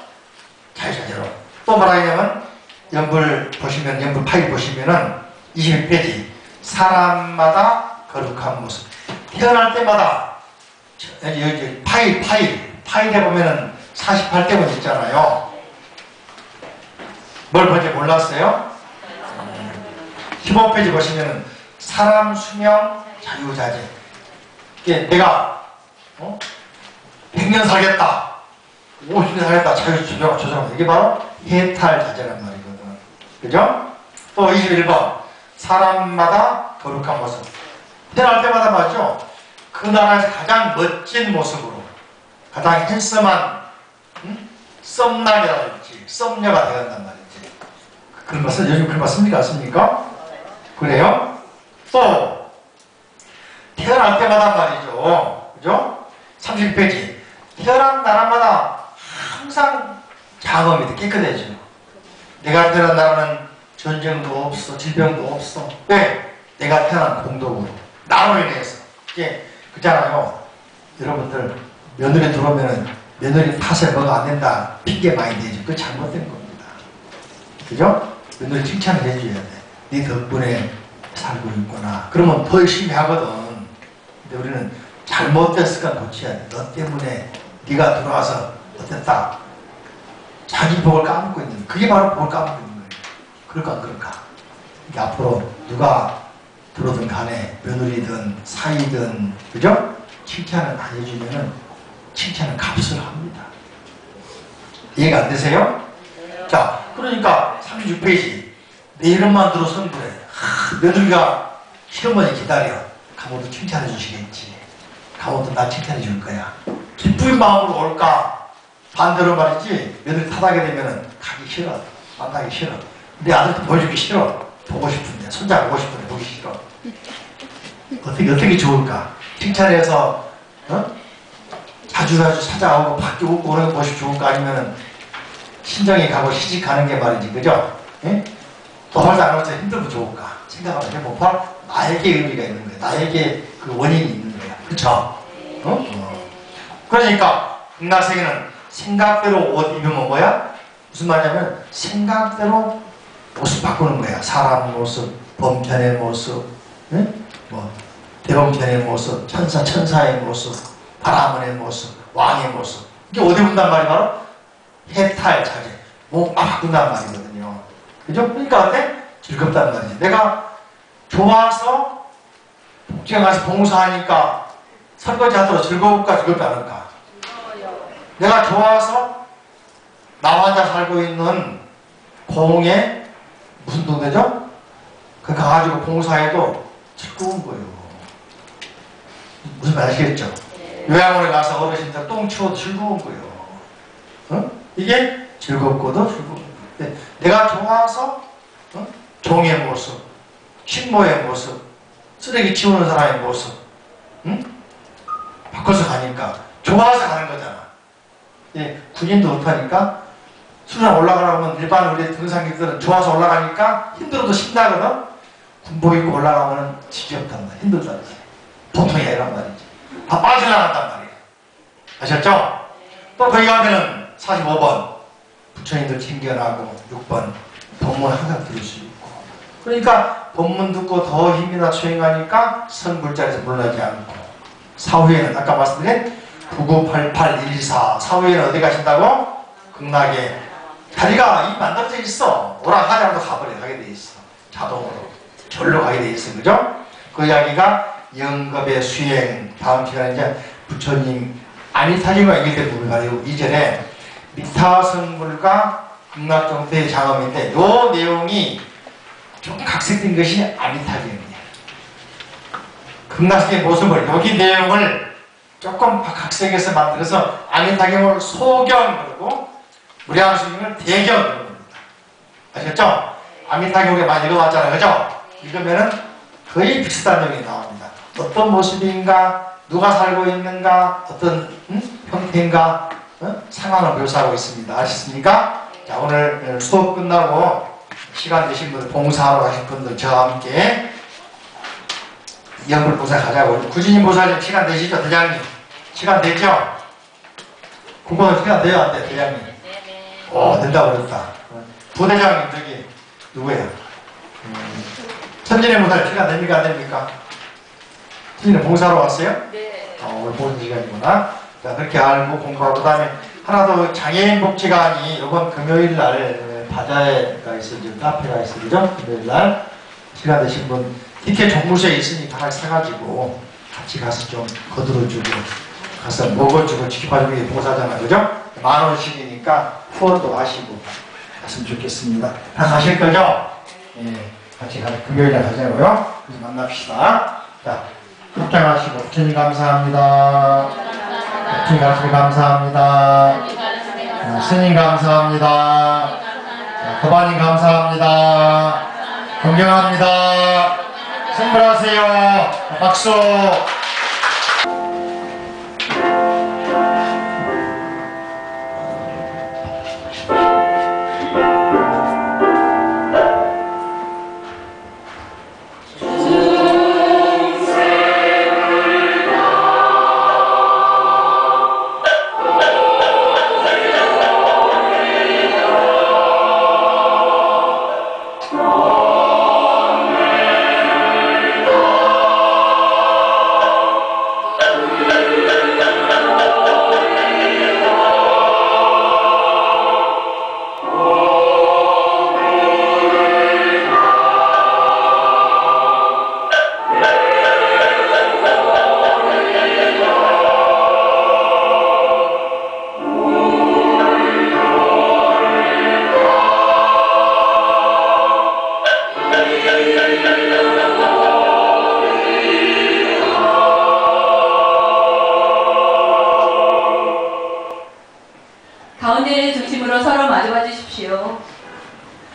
자유자재로. 또 뭐라겠냐면 연불 파일 보시면은 21페이지 사람마다 거룩한 모습. 태어날 때마다 여기 파일에 보면은 48대원 있잖아요. 뭘 뭔지 몰랐어요? 15페이지 보시면은 사람 수명 자유자재. 이게 내가 100년 살겠다, 50년 살겠다, 자유조정한다. 이게 바로 해탈자재란 말이거든. 그죠? 또 21번 사람마다 거룩한 모습. 태어날 때마다 맞죠? 그 나라에서 가장 멋진 모습으로 가장 핸섬한 썸남이라든지 썸녀가 되었단 말이지. 그런 것은 요즘 그런 거 씁니까? 안 씁니까? 그래요? 또 태어날 때마다 말이죠. 그죠? 31페이지. 태어난 나라마다 항상 장엄이 깨끗해지죠. 내가 태어난 나라는 전쟁도 없어, 질병도 없어. 왜? 내가 태어난 공덕으로, 나로 인해서. 이게 그잖아요. 여러분들 며느리 들어오면은 며느리 탓에 뭐가 안 된다 핑계 많이 대죠. 그거 잘못된 겁니다. 그죠? 며느리 칭찬을 해줘야 돼. 네 덕분에 살고 있구나. 그러면 더 열심히 하거든. 근데 우리는 잘못된 습관 고쳐야 돼. 너 때문에 네가 들어와서 어땠다. 자기 복을 까먹고 있는 거예요. 그게 바로 복을 까먹고 있는 거예요. 그럴까 안 그럴까? 이게 앞으로 누가 들어오든 간에 며느리든 사이든 그죠? 칭찬을 안 해주면은 칭찬은 값을 합니다. 이해가 안 되세요? 자, 그러니까 36페이지. 내 이름만 들어 선물해. 며느리가 시어머니 기다려. 가모도 칭찬해 주시겠지. 가모도 나 칭찬해 줄 거야. 기쁜 마음으로 올까? 반대로 말이지. 며느리 탓하게 되면은 가기 싫어. 만나기 싫어. 내 아들도 보여주기 싫어. 보고 싶은데, 손자 보고 싶은데 보기 싫어. 어떻게 좋을까? 칭찬해서 자주 찾아오고 밖에 웃고 오는 것이 좋을까? 아니면은 친정에 가고 시집 가는 게 말이지, 그죠? 예? 도발도 안 하면서 힘들고 좋을까? 생각하면 해보면 나에게 의미가 있는 거야. 나에게 그 원인이 있는 거야. 그쵸? 그러니까 극락세계는 생각대로 옷 입으면 뭐야? 무슨 말이냐면 생각대로 모습 바꾸는 거야. 사람 모습, 범편의 모습, 예? 뭐 대범편의 모습, 천사의 모습, 바라문의 모습, 왕의 모습. 이게 어디 본단 말이 바로 해탈자재. 뭐 바꾼단 말이거든요. 그죠? 그러니까 어때? 즐겁단 말이지. 내가 좋아서 복지관 가서 봉사하니까 설거지 하도록 즐거울까 즐겁지 않을까? 내가 좋아서 나 혼자 살고 있는 공에 무슨 동네죠? 그 가가지고 봉사해도 즐거운 거예요. 무슨 말 아시겠죠? 요양원에 가서 어르신들 똥 치워도 즐거운 거예요. 이게 즐겁고도 즐거운 거예요. 내가 좋아서 종의 모습, 식모의 모습, 쓰레기 치우는 사람의 모습 바꿔서 가니까 좋아서 가는 거잖아. 군인도 못하니까 수상 올라가려면 일반 우리 등산객들은 좋아서 올라가니까 힘들어도 신나거든. 군복 입고 올라가면 지겹단 말이야. 힘들단 말이야. 보통이 아니란 말이지. 다 빠질라간단 말이야. 아셨죠? 또 거기 가면은 45번 부처님들 챙겨나고 6번 법문 항상 들을 수 있고. 그러니까 법문 듣고 더 힘이 나 수행하니까 선불자리에서 물러나지 않고. 사후에는 아까 말씀드린 998814 사후에는 어디 가신다고? 극락에 자리가 이미 만들어져 있어. 오락하자도 가게 돼 있어. 자동으로 절로 가게 돼 있어. 그죠? 그 이야기가 영겁의 수행. 다음 시간에 이제 부처님 아니타진과 연결된 부분이 바로 이전에 미타성불과 극락정토의 장엄인데 요 내용이 좀 각색된 것이 아니타진이에요. 극락세계의 모습을 여기 내용을 조금 각색해서 만들어서 아니타경을 소경 그러고 무량수경을 대경 그러는 겁니다. 아셨죠? 아미타경을 많이 읽어봤잖아요. 그죠? 읽으면은 거의 비슷한 내용이 나옵니다. 어떤 모습인가, 누가 살고 있는가, 어떤 형태인가, 상황을 묘사하고 있습니다. 아셨습니까? 자, 오늘 수업 끝나고 시간 되신 분들, 봉사하러 가신 분들 저와 함께 영불보살 가자고. 구진님 보살님 시간 되시죠? 대장님 시간 되죠? 궁금한 시간 돼요? 안 돼? 대장님 오 된다고 그랬다. 부대장님 저기 누구예요? 천진의 보살 시간 됩니까? 안 됩니까? 천진의 봉사로 왔어요?
네.
오늘 보는 시간이구나. 자 그렇게 알고 공부하고 그 다음에 하나 더 장애인 복지관이 이번 금요일날 바자회가 있어요. 카페가 있어요. 그죠? 금요일날 시간 되신 분 이렇게 종무소에 있으니까 하나 사가지고 같이 가서 좀 거들어주고 가서 먹어주고 지켜봐주고 이게 봉사잖아, 그죠? 10,000원씩이니까 후원도 하시고 갔으면 좋겠습니다. 다 가실 거죠? 예, 같이 가서 금요일에 가자고요. 그래서 만납시다. 자, 합장하시고 부처님 감사합니다. 부처님 가르침 감사합니다. 스님 감사합니다. 도반님 감사합니다. 존경합니다. 승불하세요. 박수.
가운데를 중심으로 서로 마주봐 주십시오.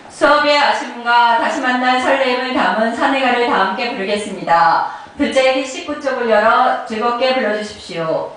수업의 아쉬움과 다시 만난 설렘을 담은 사내가를 다 함께 부르겠습니다. 둘째 19쪽을 열어 즐겁게 불러주십시오.